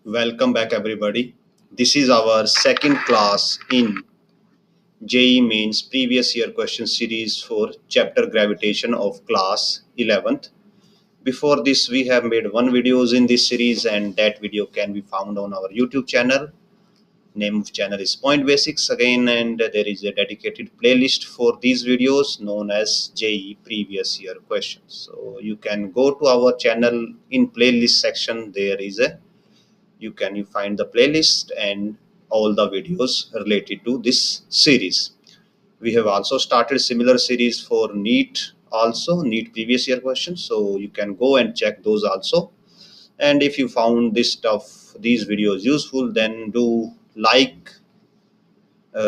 Welcome back, everybody. This is our second class in JEE Mains previous year question series for chapter gravitation of class 11th. Before this, we have made one videos in this series, and that video can be found on our YouTube channel. Name of channel is Point Basics again, and there is a dedicated playlist for these videos known as JEE previous year questions. So you can go to our channel in playlist section. There is a you find the playlist and all the videos related to this series. We have also started similar series for NEET previous year questions, so you can go and check those also. And if you found these videos useful, then do like,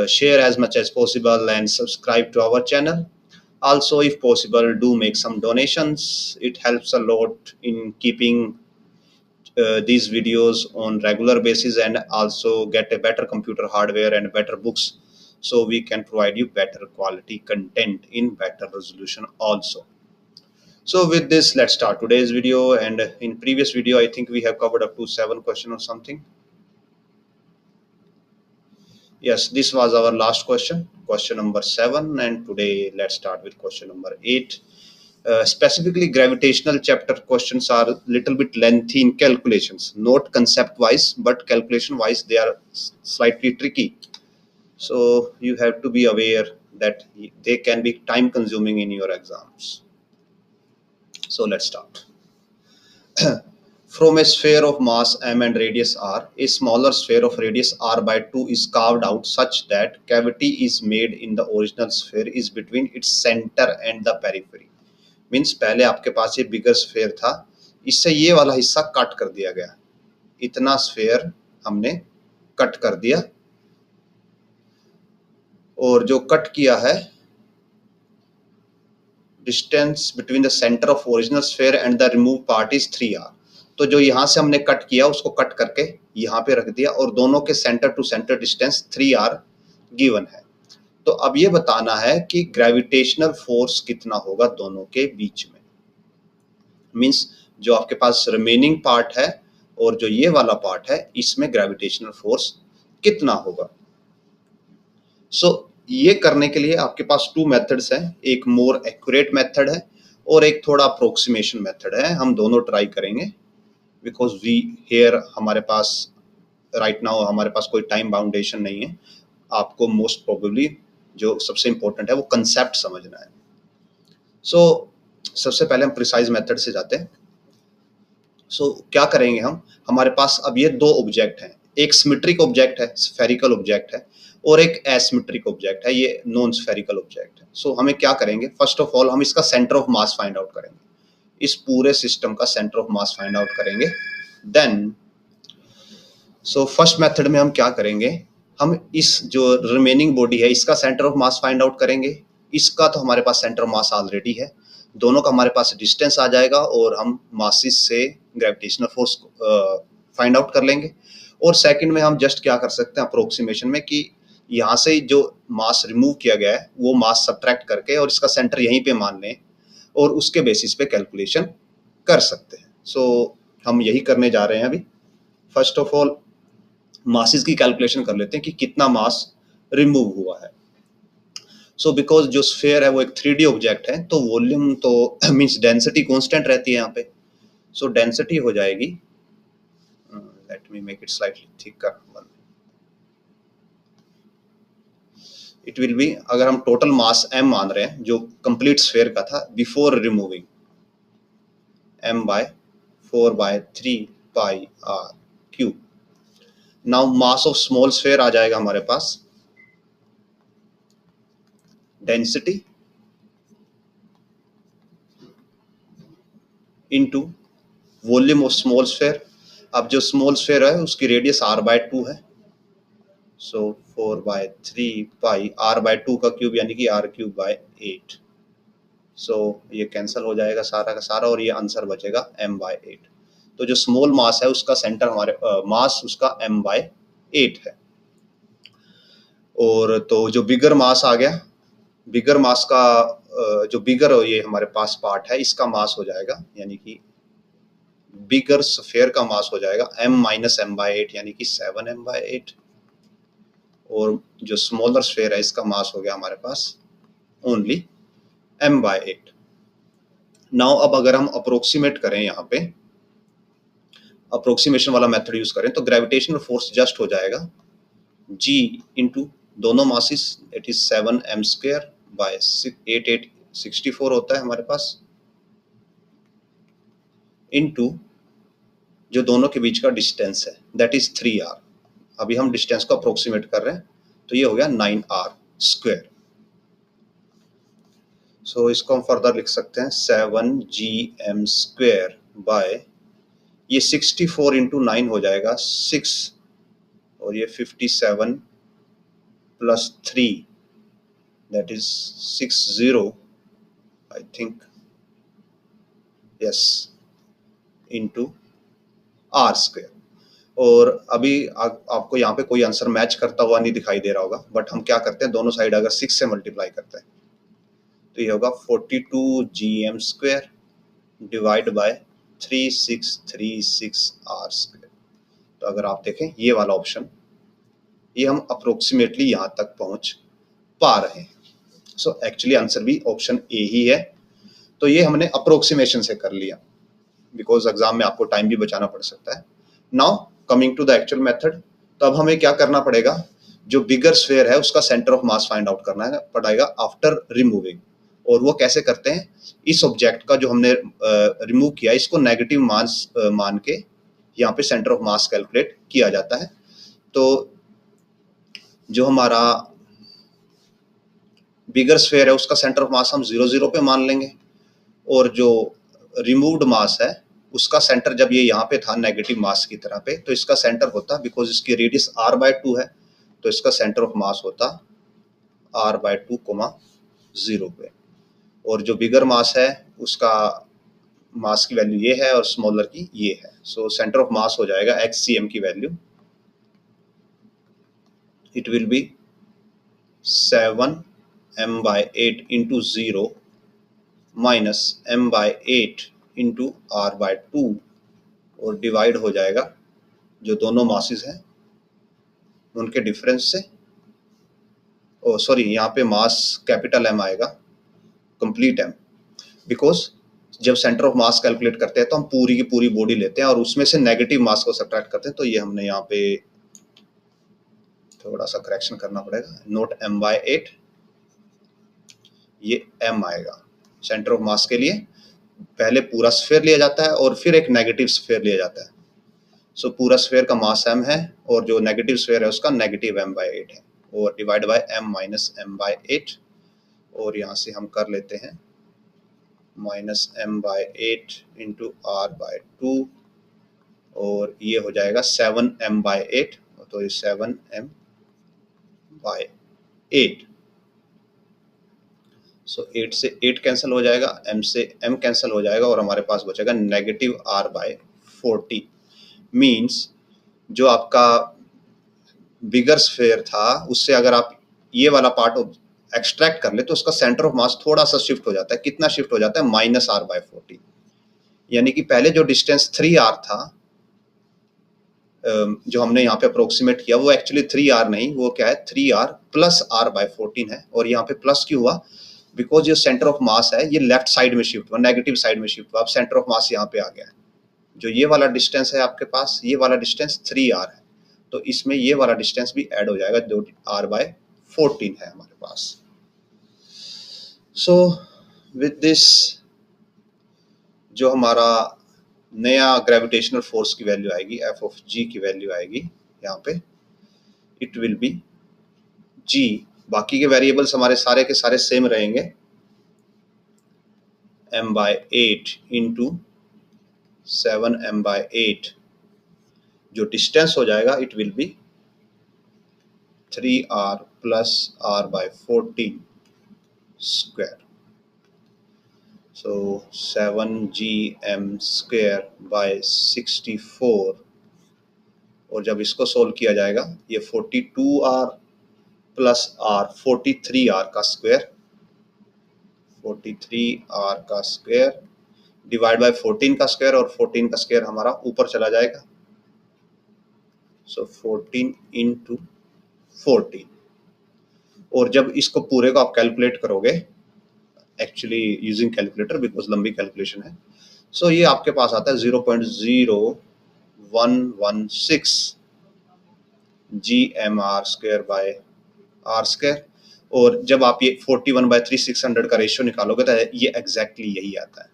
share as much as possible, and subscribe to our channel. Also, if possible, do make some donations. It helps a lot in keeping these videos on regular basis, and also get a better computer hardware and better books, so we can provide you better quality content in better resolution also. So with this, let's start today's video. And in previous video, I think we have covered up to 7 questions or something. Yes, this was our last question number 7, and today let's start with question number 8. Specifically, gravitational chapter questions are a little bit lengthy in calculations, not concept wise, but calculation wise, they are slightly tricky. So you have to be aware that they can be time consuming in your exams. So let's start. From a sphere of mass m and radius r, a smaller sphere of radius r by 2 is carved out such that cavity is made in the original sphere is between its center and the periphery. Means पहले आपके पास ये बिगर sphere था, इससे ये वाला हिस्सा cut कर दिया गया, इतना स्फेयर हमने कट कर दिया, और जो कट किया है distance between the centre of original sphere and the remove part is 3r. तो जो यहां से हमने कट किया उसको कट करके यहां पे रख दिया, और दोनों के centre to centre distance 3r given है. तो अब ये बताना है कि ग्रेविटेशनल फोर्स कितना होगा दोनों के बीच में. मीन्स जो आपके पास रिमेनिंग पार्ट है और जो ये वाला पार्ट है, इसमें ग्रेविटेशनल फोर्स कितना होगा. सो ये करने के लिए आपके पास 2 मेथड्स हैं. एक मोर एक्यूरेट मेथड है और एक थोड़ा अप्रोक्सीमेशन मेथड है. हम दोनों ट्राई करेंगे, बिकॉज वी हियर हमारे पास राइट नाउ हमारे पास कोई टाइम बाउंडेशन नहीं है. आपको मोस्ट प्रोबेबली जो सबसे इंपॉर्टेंट है वो कंसेप्ट समझना है. सो सबसे पहले हम प्रिसाइज मेथड से जाते हैं. सो क्या करेंगे हम, हमारे पास अब ये 2 ऑब्जेक्ट हैं. एक सिमेट्रिक ऑब्जेक्ट है, स्फेरिकल ऑब्जेक्ट है, और एक एसिमेट्रिक ऑब्जेक्ट है, ये नॉन स्फेरिकल ऑब्जेक्ट है. सो हमें क्या करेंगे, फर्स्ट ऑफ ऑल हम इसका centre of mass find out करेंगे. इस पूरे सिस्टम का centre of mass find out करेंगे. देन फर्स्ट मेथड में हम क्या करेंगे, हम इस जो रिमेनिंग बॉडी है इसका centre of mass find out करेंगे. इसका तो हमारे पास सेंटर ऑफ मास ऑलरेडी है, दोनों का हमारे पास डिस्टेंस आ जाएगा, और हम मासिस से ग्रेविटेशनल फोर्स फाइंड आउट कर लेंगे. और सेकंड में हम जस्ट क्या कर सकते हैं अप्रोक्सीमेशन में, कि यहाँ से जो मास रिमूव किया गया है वो मास सब्ट्रैक्ट करके और इसका सेंटर यहीं पे मान लें, और उसके बेसिस पे कैलकुलेशन कर सकते हैं. सो हम यही करने जा रहे हैं अभी. फर्स्ट ऑफ ऑल मासिस की कैलकुलेशन कर लेते हैं कि कितना मास रिमूव हुआ है. सो बिकॉज जो स्फेयर है वो एक 3D ऑब्जेक्ट है, तो वॉल्यूम तो मींस डेंसिटी कांस्टेंट रहती है यहाँ पे. सो डेंसिटी हो जाएगी, let me make it slightly thicker. It will B, अगर हम टोटल मास m मान रहे हैं जो कंप्लीट स्फेयर का था before removing, m by 4/3 pi r cube. Now mass of small sphere आ जाएगा हमारे पास, density into volume of small sphere. अब जो स्मॉल स्फेयर है उसकी रेडियस r/2 है. सो 4/3 पाई r/2 का क्यूब यानी कि r³/8. सो ये कैंसिल हो जाएगा सारा का सारा, और ये आंसर बचेगा m/8. तो जो स्मॉल मास है उसका सेंटर हमारे मास उसका m/8 है. और तो जो बिगर मास आ गया, बिगर मास का जो बिगर ये हमारे पास पार्ट है इसका मास हो जाएगा, यानी कि बिगर स्फीयर का मास हो जाएगा m माइनस एम बाई 8 यानी कि 7m/8, और जो स्मॉलर स्फीयर है इसका मास हो गया हमारे पास ओनली m/8। नाउ अब अगर हम अप्रोक्सीमेट करें, यहाँ पे अप्रोक्सीमेशन वाला मेथड यूज करें, तो ग्रेविटेशनल फोर्स जस्ट हो जाएगा g इंटू दोनों masses, it is 7m² by 8 होता है हमारे पास, इनटू जो दोनों के बीच का डिस्टेंस है दैट इज 3r। अभी हम डिस्टेंस को अप्रोक्सीमेट कर रहे हैं, तो ये हो गया 9r²। सो इसको हम फर्दर लिख सकते हैं 7gm² बाय, ये 64 इंटू 9 हो जाएगा 6, और ये 57 plus 3 that is 60 I think, yes, into r²। और अभी आपको यहाँ पे कोई आंसर मैच करता हुआ नहीं दिखाई दे रहा होगा, बट हम क्या करते हैं, दोनों साइड अगर 6 से मल्टीप्लाई करते हैं तो ये होगा 42gm² डिवाइड बाय 3636r²। तो अगर आप देखें ये वाला ऑप्शन, ये हम अप्रोक्सीमेटली यहाँ तक पहुंच पा रहे हैं। सो एक्चुअली आंसर भी ऑप्शन ए ही है। तो ये हमने अप्रोक्सीमेशन से कर लिया, बिकॉज एग्जाम में आपको टाइम भी बचाना पड़ सकता है। Now coming to the actual method, तो अब हमें क्या करना पड़ेगा, जो बिगर स्फीयर है उसका centre of mass find out करना है पड़ेगा आफ्टर रिमूविंग। और वो कैसे करते हैं, इस ऑब्जेक्ट का जो हमने रिमूव किया इसको नेगेटिव मास मान के यहाँ पे सेंटर ऑफ मास कैलकुलेट किया जाता है। तो जो हमारा बिगर स्फीयर है उसका सेंटर ऑफ मास हम 0 पे मान लेंगे, और जो रिमूव्ड मास है उसका सेंटर जब ये यहाँ पे था नेगेटिव मास की तरह पे, तो इसका सेंटर होता, बिकॉज इसकी रेडियस r/2 है, तो इसका सेंटर ऑफ मास होता r/2, 0 पे। और जो बिगर मास है उसका मास की वैल्यू ये है और स्मॉलर की ये है। सो सेंटर ऑफ मास हो जाएगा xcm की value, it will B 7m/8 into 0 minus m/8 into r/2, और डिवाइड हो जाएगा जो दोनों मासेस हैं उनके डिफरेंस से। ओ सॉरी, यहाँ पे मास कैपिटल M आएगा, कंप्लीट M, बिकॉज जब सेंटर ऑफ मास कैलकुलेट करते हैं तो हम पूरी की पूरी बॉडी लेते हैं और उसमें से नेगेटिव मास को सब्ट्रैक्ट करते हैं। तो ये हमने यहाँ पे थोड़ा सा करेक्शन करना पड़ेगा, नोट m/8, ये M आएगा। सेंटर ऑफ मास के लिए पहले पूरा स्फीयर लिया जाता है और फिर एक नेगेटिव स्फीयर लिया जाता है। सो पूरा स्फीयर का मास m है और जो नेगेटिव स्फीयर है उसका नेगेटिव m/8 है, और divide by m minus m/8, और यहाँ से हम कर लेते हैं माइनस m/8 इंटू r/2, और ये हो जाएगा 7m/8, तो ये 7m/8। सो 8 से 8 कैंसिल हो जाएगा, m से m कैंसिल हो जाएगा, और हमारे पास बचेगा नेगेटिव r/40। मीन्स जो आपका बिगर स्फीयर था उससे अगर आप ये वाला पार्ट एक्सट्रैक्ट कर ले तो उसका सेंटर ऑफ मास थोड़ा सा शिफ्ट हो जाता है। कितना शिफ्ट हो जाता है, -r/40। यानी कि पहले जो डिस्टेंस 3r था, जो हमने यहाँ पे अप्रोक्सीमेट किया, वो एक्चुअली 3r नहीं, वो क्या है 3r प्लस r/14 है। और यहाँ पे प्लस क्यों हुआ, बिकॉज जो सेंटर ऑफ मास है ये लेफ्ट साइड में शिफ्ट हुआ, नेगेटिव साइड में शिफ्ट हुआ। अब सेंटर ऑफ मास यहाँ पे आ गया है। जो ये वाला डिस्टेंस है आपके पास, ये वाला डिस्टेंस 3r है, तो इसमें ये वाला डिस्टेंस भी ऐड हो जाएगा जो r/14 है हमारे पास। सो विद दिस जो हमारा नया ग्रेविटेशनल फोर्स की वैल्यू आएगी, F(g) की वैल्यू आएगी यहाँ पे, इट विल बी g। बाकी के वेरिएबल्स हमारे सारे के सारे सेम रहेंगे, m/8 इंटू 7m/8। जो डिस्टेंस हो जाएगा it will be 3r plus r/14 square. So 7gm² by 64, और जब इसको सोल्व किया जाएगा ये 42r प्लस r 43r का स्क्वायर, 43r का स्क्वायर डिवाइड बाय 14 का स्क्वायर, और 14 का स्क्वायर हमारा ऊपर चला जाएगा, सो 14 इंटू 14। और जब इसको पूरे को आप कैलकुलेट करोगे, एक्चुअली यूजिंग कैलकुलेटर बिकॉज लंबी कैलकुलेशन है, सो ये आपके पास आता है 0.0116 GMR² बाय R²। और जब आप ये 41/3600 का रेशियो निकालोगे तो ये एग्जैक्टली यही आता है।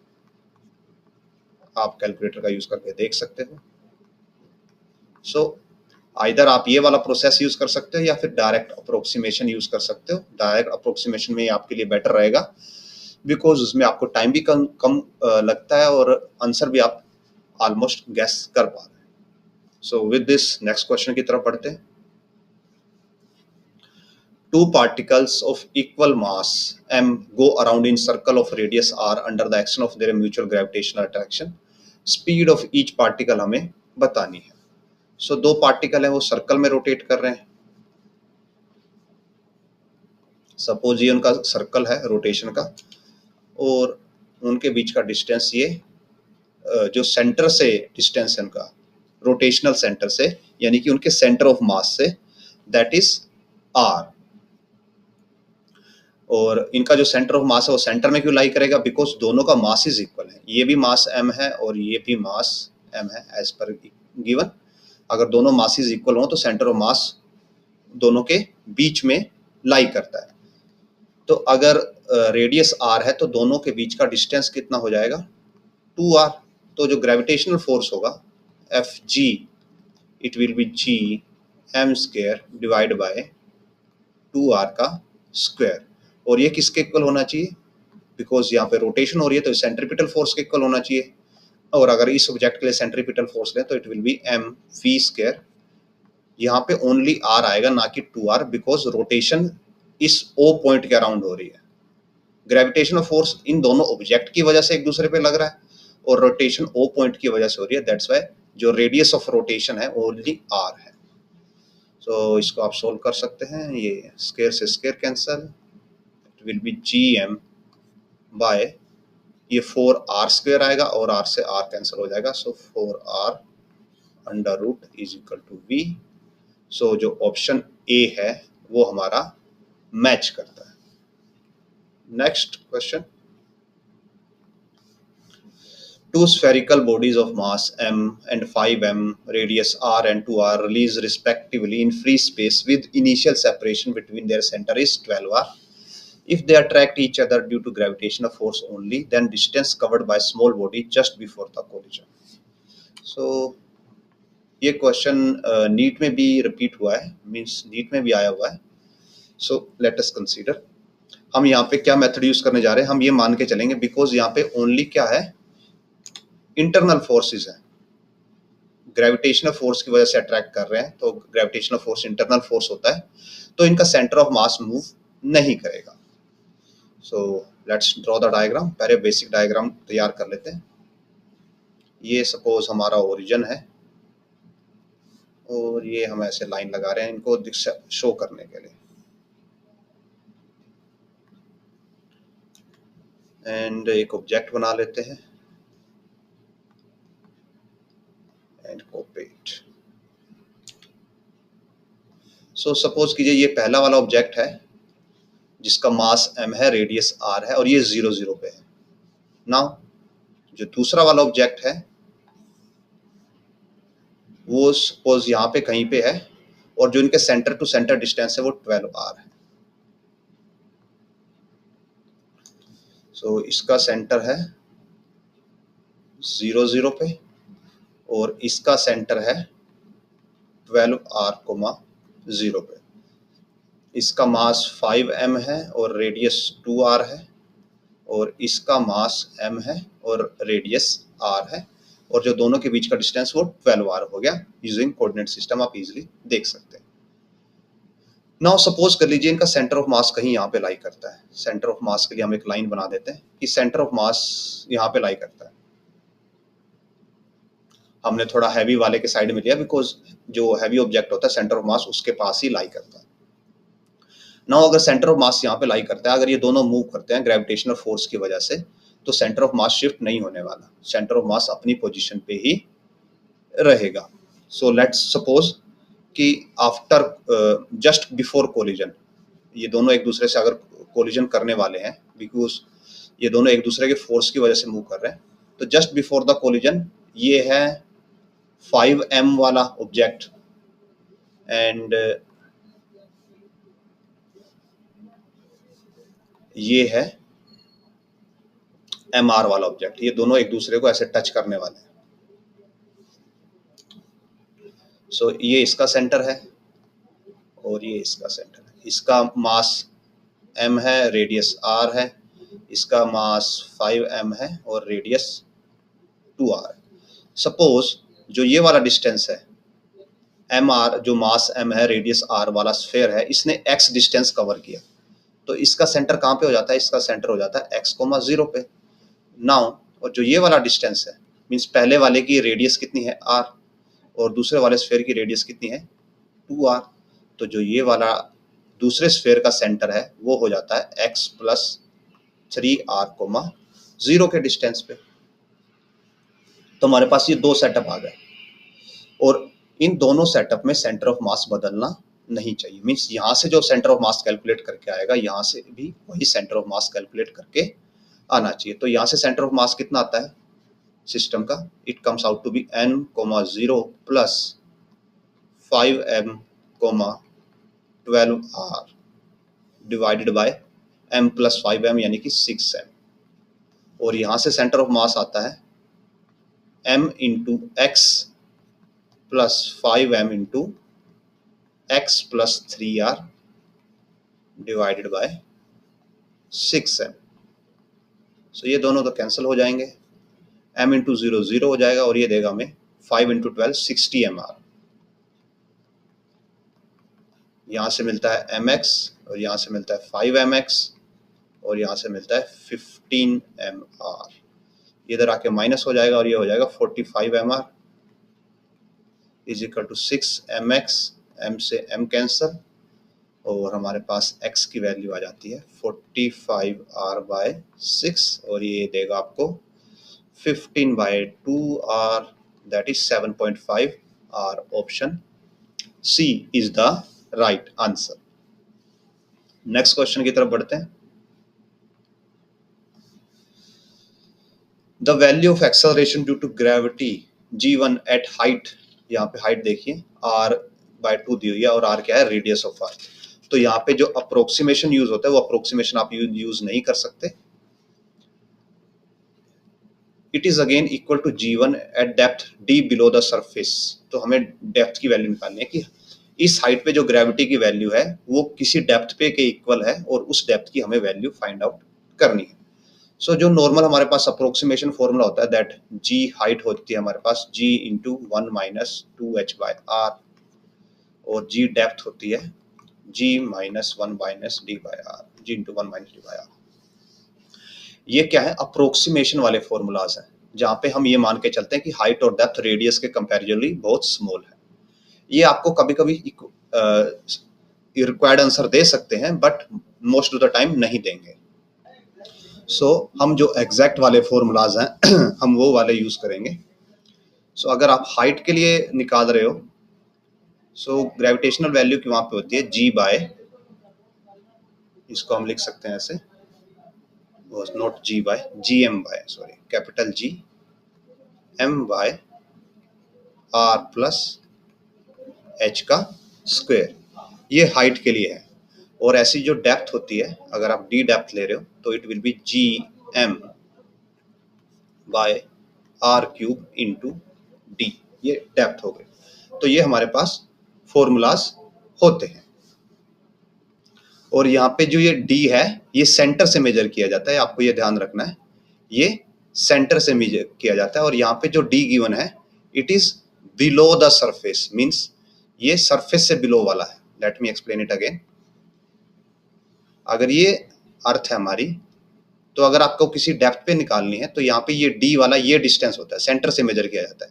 आप कैलकुलेटर का यूज करके देख सकते हो। सो आइदर आप ये वाला प्रोसेस यूज कर सकते हो या फिर डायरेक्ट अप्रोक्सीमेशन यूज कर सकते हो। डायरेक्ट अप्रोक्सीमेशन में आपके लिए बेटर रहेगा बिकॉज उसमें आपको टाइम भी कम लगता है और आंसर भी आप ऑलमोस्ट गैस कर पा रहे हैं। So with this next question की तरफ बढ़ते हैं। Two particles of equal mass m go around in circle of radius r under the action of their mutual gravitational attraction. Speed of each particle हमें बतानी है। सो दो पार्टिकल है वो सर्कल में रोटेट कर रहे हैं। सपोज ये उनका सर्कल है रोटेशन का, और उनके बीच का डिस्टेंस ये जो सेंटर से डिस्टेंस है उनका रोटेशनल सेंटर से, यानी कि उनके सेंटर ऑफ मास से, दैट इज r। और इनका जो सेंटर ऑफ मास है वो सेंटर में क्यों लाई करेगा, बिकॉज दोनों का मास इज इक्वल है। ये भी मास m है और ये भी मास m है एज पर गिवन। अगर दोनों मासेस इक्वल हो तो सेंटर ऑफ मास दोनों के बीच में लाई करता है। तो अगर रेडियस r है तो दोनों के बीच का डिस्टेंस कितना हो जाएगा, 2r। तो जो ग्रेविटेशनल फोर्स होगा Fg, it will B Gm² divide by 2r का स्क्वायर। और ये किसके इक्वल होना चाहिए, बिकॉज यहाँ पे रोटेशन हो रही है तो सेंट्रीपिटल फोर्स के इक्वल होना चाहिए। और अगर इस ऑब्जेक्ट के लिए सेंट्रीपिटल फोर्स लें तो इट विल बी mv²। यहाँ पे ओनली r आएगा ना कि 2r, बिकॉज रोटेशन इस O पॉइंट के अराउंड हो रही है। ग्रेविटेशनल फोर्स इन दोनों ऑब्जेक्ट की वजह से एक दूसरे पे लग रहा है और रोटेशन O पॉइंट की वजह से हो रही है। दैट्स वाई जो रेडियस ऑफ रोटेशन है ओनली r है। तो इसको आप सोल्व कर सकते हैं। ये स्क्वायर से square cancel, it will be Gm by ये 4r² आएगा और r से r कैंसिल हो जाएगा, so 4r under root is equal to v। So जो ऑप्शन ए है वो हमारा मैच करता है। Next question. Two spherical bodies of mass m and 5m, radius r and 2r release respectively in free space with initial separation between their center is 12r. If they attract each other due to gravitational force only, then distance covered by small body just before the collision. So ये question NEET में भी repeat हुआ है, means NEET में भी आया हुआ है। सो लेट अस कंसीडर, हम यहाँ पे क्या मेथड यूज करने जा रहे हैं, हम ये मान के चलेंगे बिकॉज यहाँ पे ओनली क्या है, इंटरनल फोर्सेस है। ग्रेविटेशनल फोर्स की वजह से अट्रैक्ट कर रहे हैं तो ग्रेविटेशनल फोर्स इंटरनल फोर्स होता है, तो इनका सेंटर ऑफ मास मूव नहीं करेगा। So let's draw the diagram. पहले बेसिक डायग्राम तैयार कर लेते हैं। ये सपोज हमारा ओरिजिन है और ये हम ऐसे लाइन लगा रहे हैं इनको शो करने के लिए, एंड एक ऑब्जेक्ट बना लेते हैं and copy it. So suppose कीजिए ये पहला वाला ऑब्जेक्ट है जिसका मास m है, रेडियस r है और ये 0 0 पे है। नाउ जो दूसरा वाला ऑब्जेक्ट है वो सपोज यहाँ पे कहीं पे है और जो इनके सेंटर टू सेंटर डिस्टेंस है वो 12r है। सो इसका सेंटर है 0 0 पे और इसका सेंटर है 12r, 0 पे। इसका मास 5m है और रेडियस 2r है और इसका मास m है और रेडियस r है, और जो दोनों के बीच का डिस्टेंस वो 12r हो गया। यूजिंग कोऑर्डिनेट सिस्टम आप इजीली देख सकते हैं। नाउ सपोज कर लीजिए इनका सेंटर ऑफ मास कहीं यहाँ पे लाई करता है। सेंटर ऑफ मास के लिए हम एक लाइन बना देते हैं कि सेंटर ऑफ मास यहाँ पे लाई करता है। हमने थोड़ा हैवी वाले के साइड में लिया बिकॉज जो हैवी ऑब्जेक्ट होता है सेंटर ऑफ मास उसके पास ही लाई करता है। नाउ अगर सेंटर ऑफ मास यहाँ पे लाई करता है, अगर ये दोनों मूव करते हैं ग्रेविटेशनल फोर्स की वजह से, तो सेंटर ऑफ मास शिफ्ट नहीं होने वाला, सेंटर ऑफ मास अपनी पोजीशन पे ही रहेगा। सो लेट्स सपोज कि आफ्टर जस्ट बिफोर कोलिजन, ये दोनों एक दूसरे से अगर कोलिजन करने वाले हैं, बिकॉज ये दोनों एक दूसरे के फोर्स की वजह से मूव कर रहे हैं, तो जस्ट बिफोर द कोलिजन ये है 5m वाला ऑब्जेक्ट एंड ये है mr वाला ऑब्जेक्ट। ये दोनों एक दूसरे को ऐसे टच करने वाले हैं। सो ये इसका सेंटर है और ये इसका सेंटर है। इसका मास m है, रेडियस r है, इसका मास 5m है और रेडियस 2r। सपोज जो ये वाला डिस्टेंस है mr, जो मास m है, रेडियस r वाला स्फीयर है, इसने x डिस्टेंस कवर किया, तो इसका सेंटर कहाँ पे हो जाता है? इसका सेंटर हो जाता है x, 0 पे। नाउ और जो ये वाला डिस्टेंस है, मीन्स पहले वाले की रेडियस कितनी है r और दूसरे वाले स्फीयर की रेडियस कितनी है 2r, तो जो ये वाला दूसरे स्फीयर का सेंटर है वो हो जाता है x + 3r, 0 के डिस्टेंस पे। तो हमारे पास ये दो सेटअप आ गए और इन दोनों सेटअप में सेंटर ऑफ मास बदलना नहीं चाहिए। मीन्स यहाँ से जो सेंटर ऑफ मास कैलकुलेट करके आएगा, यहाँ से भी वही सेंटर ऑफ मास कैलकुलेट करके आना चाहिए। तो यहाँ से सेंटर ऑफ मास कितना आता है सिस्टम का? It comes out to be n, 0 + 5m, 12r divided by m + 5m यानी कि 6m। और यहाँ से सेंटर ऑफ मास आता है m × x + 5m × x + 3r divided by 6m। सो ये दोनों तो कैंसिल हो जाएंगे, m × 0 0 हो जाएगा और ये देगा हमें 5 × 12 60 mr। यहाँ से मिलता है mx और यहाँ से मिलता है 5mx और यहाँ से मिलता है 15 mr। इधर आके माइनस हो जाएगा और ये हो जाएगा 45 mr = 6 mx, m से m कैंसल और हमारे पास x की वैल्यू आ जाती है 45r/6 और ये देगा आपको 15/2r, that is 7.5r। Option C is the right answer. Next question की तरफ बढ़ते हैं। The value of acceleration due to gravity g1 at height, यहाँ पे हाइट देखिए r/2 दी हुई है और r क्या है? Radius of earth. तो यहाँ पे जो अप्रोक्सीमेशन यूज होता है वो अप्रोक्सीमेशन आप यूज नहीं कर सकते। It is again equal to g1 at depth d below the surface. तो हमें डेप्थ की वैल्यू निकालनी है कि इस हाइट पे जो ग्रेविटी की वैल्यू है वो किसी डेप्थ पे के इक्वल है और उस डेप्थ की हमें वैल्यू फाइंड आउट करनी है। सो जो नॉर्मल हमारे पास अप्रोक्सीमेशन फॉर्मूला होता है दैट g हाइट होती है हमारे पास g × 1 - 2h/r और g डेप्थ होती है g - 1 - d/r, g × 1 - d/r। ये क्या है? अप्रोक्सीमेशन वाले फॉर्मूलाज हैं जहाँ पे हम ये मान के चलते हैं कि हाइट और डेप्थ रेडियस के कंपैरेटिवली बहुत स्मॉल है। ये आपको कभी कभी रिक्वायर्ड आंसर दे सकते हैं but most of the time नहीं देंगे। सो हम जो एग्जैक्ट वाले फॉर्मूलाज हैं हम वो वाले यूज करेंगे। सो अगर आप हाइट के लिए निकाल रहे हो, सो ग्रेविटेशनल वैल्यू की वहां पे होती है g/, इसको हम लिख सकते हैं ऐसे, not g/, gm/, sorry, capital G m/r + h का स्क्वायर। ये हाइट के लिए है। और ऐसी जो डेप्थ होती है, अगर आप d डेप्थ ले रहे हो तो it will B gm/r³ × d। ये डेप्थ हो गई। तो ये हमारे पास फॉर्मूलाज होते हैं। और यहाँ पे जो ये d है ये सेंटर से मेजर किया जाता है, आपको ये ध्यान रखना है, ये सेंटर से मेजर किया जाता है। और यहाँ पे जो d गिवन है it is below the surface, means ये सरफेस से बिलो वाला है। Let me explain it again. अगर ये अर्थ है हमारी, तो अगर आपको किसी डेप्थ पे निकालनी है तो यहाँ पे ये d वाला ये डिस्टेंस होता है, सेंटर से मेजर किया जाता है।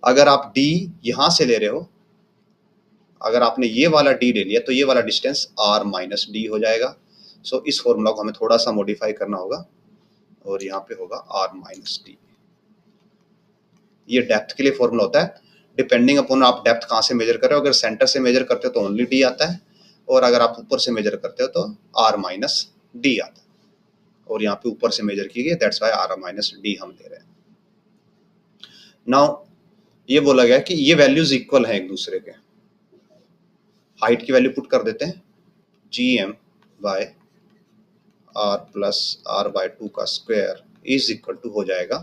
अगर आप d यहाँ से ले रहे हो, अगर आपने ये वाला d ले लिया तो ये वाला डिस्टेंस r - d हो जाएगा। सो इस फॉर्मूला को हमें थोड़ा सा मॉडिफाई करना होगा। और यहाँ पे होगा r माइनस डी। ये डेप्थ के लिए फॉर्मूला होता है, डिपेंडिंग अपॉन आप डेप्थ कहाँ से मेजर कर रहे हो। अगर सेंटर से मेजर करते हो तो ओनली डी आता है, और अगर आप ऊपर से मेजर करते हो तो r माइनस डी आता है। और यहाँ पे ऊपर से मेजर की गई, that's why r minus D हम ले रहे हैं। नाउ ये बोला गया कि ये वैल्यूज इक्वल हैं एक दूसरे के। हाइट की वैल्यू पुट कर देते हैं, gm by r plus r by 2 का स्क्वायर इज इक्वल टू हो जाएगा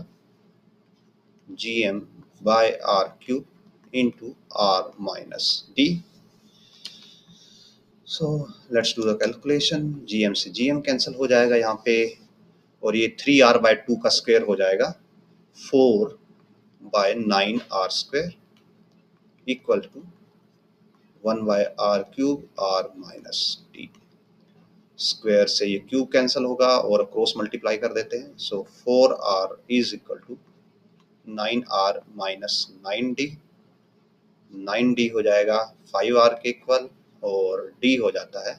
gm by r cube into r minus d. So let's do the calculation. gm से gm कैंसिल हो जाएगा यहाँ पे, और ये 3r बाय 2 का स्क्वायर हो जाएगा 4 by 9r square equal to 1 by r cube r minus d. Square से ये क्यूब कैंसिल होगा और क्रॉस मल्टीप्लाई कर देते हैं। So 4r is equal to 9r minus 9d। 9d हो जाएगा 5r के इक्वल, और d हो जाता है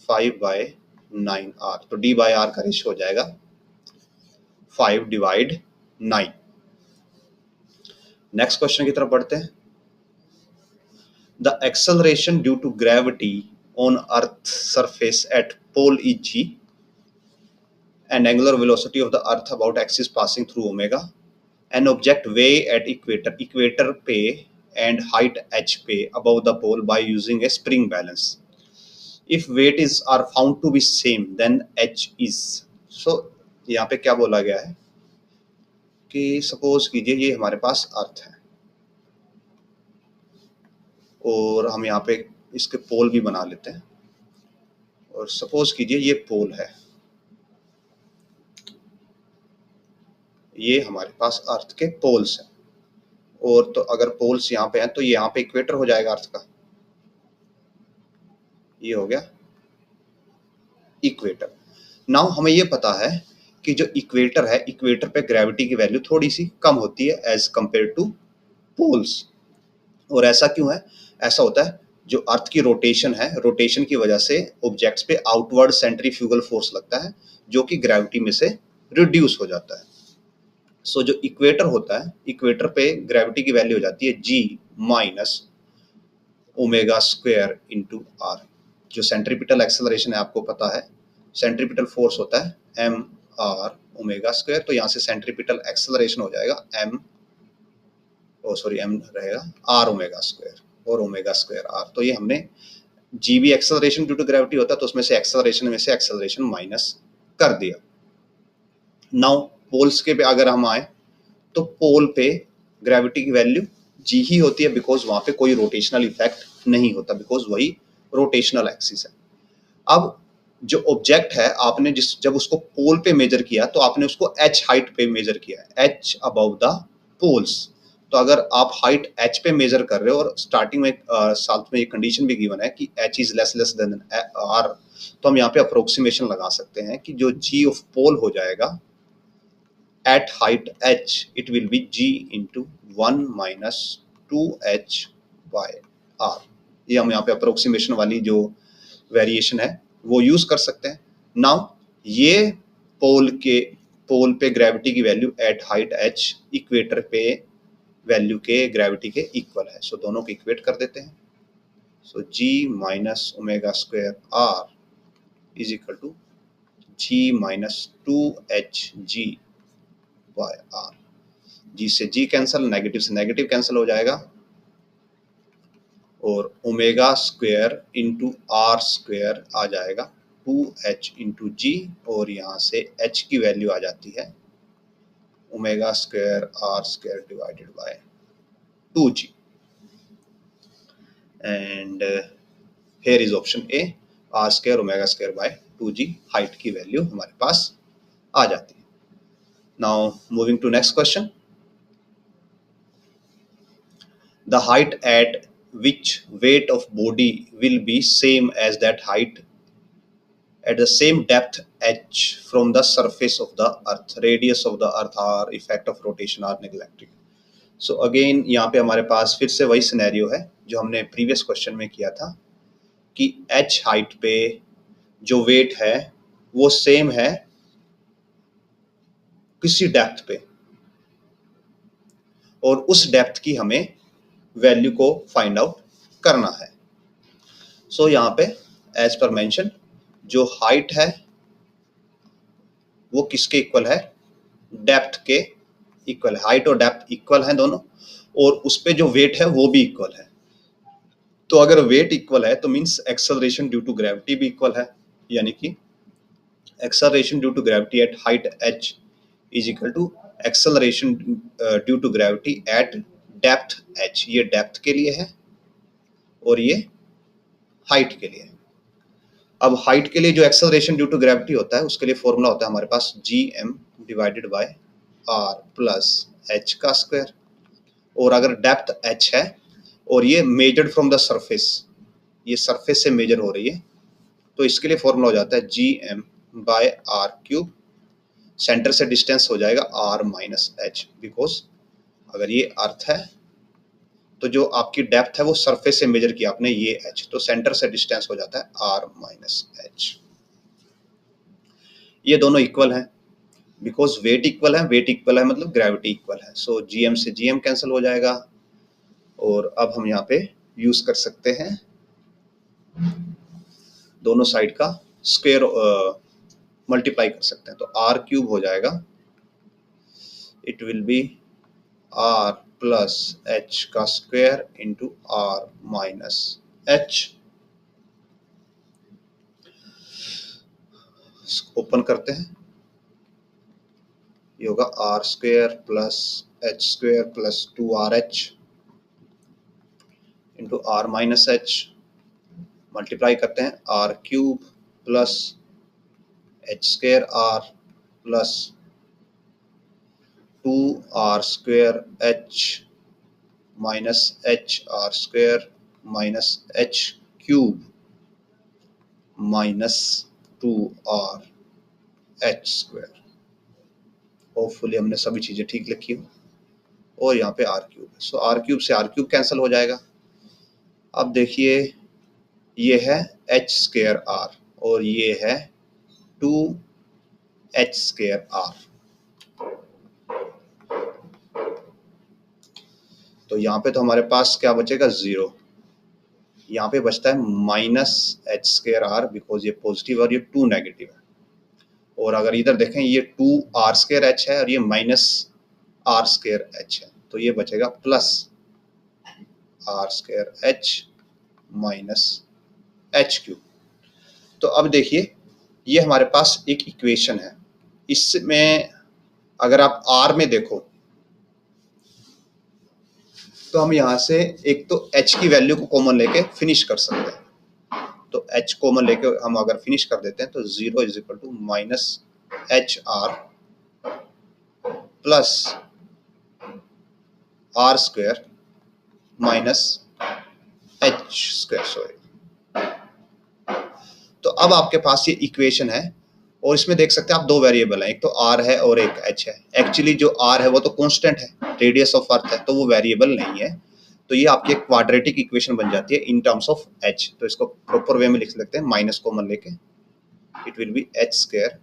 5 बाय 9r। तो d बाय r का रेशियो हो जाएगा 5 डिवाइड 9। नेक्स्ट क्वेश्चन की तरफ बढ़ते हैं। The acceleration due to gravity on earth surface at pole is g and angular velocity of the earth about axis passing through omega. An object weigh at equator पे and height h पे above the pole by using a spring balance. If weight is are found to be same then h is. So यहाँ पे क्या बोला गया है कि suppose कीजिए ये हमारे पास अर्थ है और हम यहाँ पे इसके पोल भी बना लेते हैं, और सपोज कीजिए ये पोल है, ये हमारे पास अर्थ के पोल्स हैं। और तो अगर पोल्स यहाँ पे हैं तो ये यहाँ पे इक्वेटर हो जाएगा अर्थ का, ये हो गया इक्वेटर। नाउ हमें ये पता है कि जो इक्वेटर है, इक्वेटर पे ग्रेविटी की वैल्यू थोड़ी सी कम होती है एज कंपेयर टू पोल्स। और ऐसा क्यों है? ऐसा होता है जो अर्थ की रोटेशन है, रोटेशन की वजह से ऑब्जेक्ट्स पे आउटवर्ड सेंट्रीफ्यूगल फोर्स लगता है जो कि ग्रेविटी में से रिड्यूस हो जाता है। सो जो इक्वेटर होता है, इक्वेटर पे ग्रेविटी की वैल्यू हो जाती है g minus omega square into r. जो सेंट्रीपिटल एक्सेलरेशन है आपको पता है, सेंट्रीपिटल फोर्स होता है m r ओमेगा स्क्वायर। तो यहाँ से सेंट्रीपिटल एक्सेलरेशन हो जाएगा m रहेगा r ओमेगा स्क्वायर और ओमेगा स्क्वायर r। तो ये हमने g भी एक्सेलरेशन ड्यू टू ग्रेविटी होता है तो उसमें से एक्सेलरेशन माइनस कर दिया। नाउ पोल्स के पे अगर हम आए तो पोल पे ग्रेविटी की वैल्यू g ही होती है, बिकॉज वहां पे कोई रोटेशनल इफेक्ट नहीं होता, बिकॉज वही रोटेशनल एक्सिस है। अब जो ऑब्जेक्ट है आपने जब उसको पोल पे मेजर किया तो आपने उसको h हाइट पे मेजर किया है, h अबव द पोल्स। तो अगर आप हाइट h पे मेजर कर रहे हो और स्टार्टिंग में साथ में ये कंडीशन भी गिवन है कि h is less than r, तो हम यहाँ पे अप्रोक्सीमेशन लगा सकते हैं कि जो g ऑफ पोल हो जाएगा at height h it will be g into 1 minus 2h by r। ये हम यहाँ पे अप्रोक्सीमेशन वाली जो वेरिएशन है वो यूज कर सकते हैं। नाउ ये पोल पे ग्रेविटी की value at height h equator पे वैल्यू के ग्रेविटी के इक्वल है, सो दोनों को इक्वेट कर देते हैं। So g minus omega square r is equal to g minus 2hg by r। g से g कैंसिल, नेगेटिव से नेगेटिव कैंसिल हो जाएगा, और omega square into r square आ जाएगा 2h इंटू जी, और यहाँ से h की वैल्यू आ जाती है omega square r square divided by 2g। And here is option a, r square omega square by 2g। Height की वैल्यू हमारे पास आ जाती है। Now moving to next question. The height at which weight of body will be same as that height at the same depth h from the surface of the earth, radius of the earth or effect of rotation are neglected. So again यहाँ पे हमारे पास फिर से वही scenario है जो हमने previous question में किया था कि h हाइट पे जो वेट है वो सेम है किसी डेप्थ पे, और उस डेप्थ की हमें वैल्यू को फाइंड आउट करना है। सो यहाँ पे एज पर मेंशन जो हाइट है वो किसके इक्वल है, डेप्थ के इक्वल है। हाइट और डेप्थ इक्वल है दोनों, और उस पे जो वेट है वो भी इक्वल है। तो अगर वेट इक्वल है तो means acceleration due to gravity भी इक्वल है, यानी कि acceleration due to gravity at height h is equal to acceleration due to gravity at depth h। ये डेप्थ के लिए है और ये हाइट के लिए है। अब हाइट के लिए जो एक्सेलरेशन ड्यू टू ग्रेविटी होता है उसके लिए फॉर्मूला होता है हमारे पास gm divided by r plus h का स्क्वायर। और अगर डेप्थ h है और ये मेजर्ड फ्रॉम द सरफेस, ये सरफेस से मेजर हो रही है, तो इसके लिए फॉर्मूला हो जाता है gm by r cube. Centre से डिस्टेंस हो जाएगा r माइनस एच, बिकॉज अगर ये अर्थ है तो जो आपकी डेप्थ है वो सरफेस से मेजर किया आपने, ये h, तो सेंटर से डिस्टेंस हो जाता है r माइनस एच। ये दोनों इक्वल हैं बिकॉज वेट इक्वल है, वेट इक्वल है मतलब ग्रेविटी इक्वल है। सो gm से gm कैंसिल हो जाएगा, और अब हम यहाँ पे यूज कर सकते हैं दोनों साइड का स्क्वायर मल्टीप्लाई कर सकते हैं, तो r क्यूब हो जाएगा, it will be r plus h का square into r minus h. Open करते हैं, ये होगा r square plus h square plus 2rh into r minus h. Multiply करते हैं, r cube plus h square r plus 2r square h minus h r square minus h cube minus 2r h square. Hopefully हमने सभी चीजें ठीक लिखी हो, और यहाँ पे r क्यूब, सो r क्यूब से r क्यूब कैंसिल हो जाएगा। अब देखिए ये है एच स्क्वायर r और ये है 2h स्क्वायर r, तो यहाँ पे तो हमारे पास क्या बचेगा, 0। यहाँ पे बचता है minus h square r, because ये पॉजिटिव और ये 2 नेगेटिव है। और अगर इधर देखें ये 2r स्क्वायर h है और ये माइनस r स्क्वायर h है, तो ये बचेगा plus r square h minus h cube. तो अब देखिए ये हमारे पास एक इक्वेशन है, इसमें अगर आप r में देखो तो हम यहाँ से एक तो h की वैल्यू को कॉमन लेके फिनिश कर सकते हैं। तो h कॉमन लेके हम अगर फिनिश कर देते हैं तो 0 is equal to minus h r plus r square minus h square, sorry. तो अब आपके पास ये इक्वेशन है, और इसमें देख सकते हैं आप दो वेरिएबल हैं, एक तो r है और एक h है। एक्चुअली जो r है वो तो कांस्टेंट है, रेडियस ऑफ अर्थ है, तो वो वेरिएबल नहीं है। तो ये आपकी एक क्वाड्रेटिक इक्वेशन बन जाती है इन टर्म्स ऑफ h। तो इसको प्रॉपर वे में लिख सकते हैं, माइनस कॉमन लेके it will B H square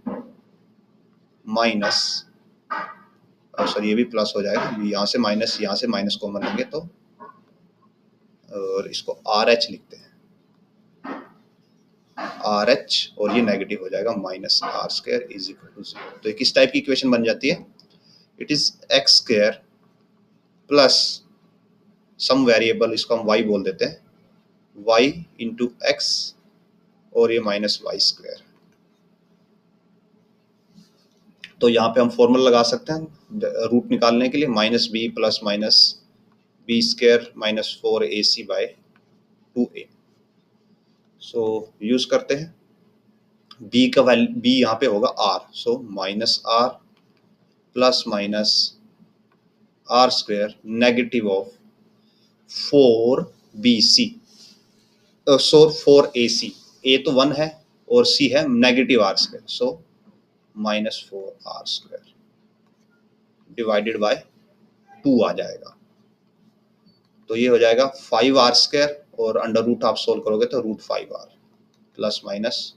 minus, sorry ये भी प्लस हो जाएगा, यहाँ से माइनस कॉमन लेंगे तो, और इसको आर एच लिखते हैं, आर एच, और ये नेगेटिव हो जाएगा, minus r square is equal to 0। तो किस टाइप की इक्वेशन बन जाती है, it is x square plus some variable, इसको हम y बोल देते हैं, y इंटू एक्स, और ये माइनस वाई स्क्वायर। तो यहाँ पे हम फॉर्मूला लगा सकते हैं रूट निकालने के लिए, minus b plus minus b square minus 4ac by 2a। So use करते हैं, b का वैल्यू, b यहाँ पे होगा r, so minus r plus minus r square negative of 4bc, so 4ac, a तो 1 है और c है negative r square, so minus 4r square divided by 2 आ जाएगा। तो ये हो जाएगा 5r स्क्वायर, और अंडर रूट आप सोल्व करोगे तो root 5r plus minus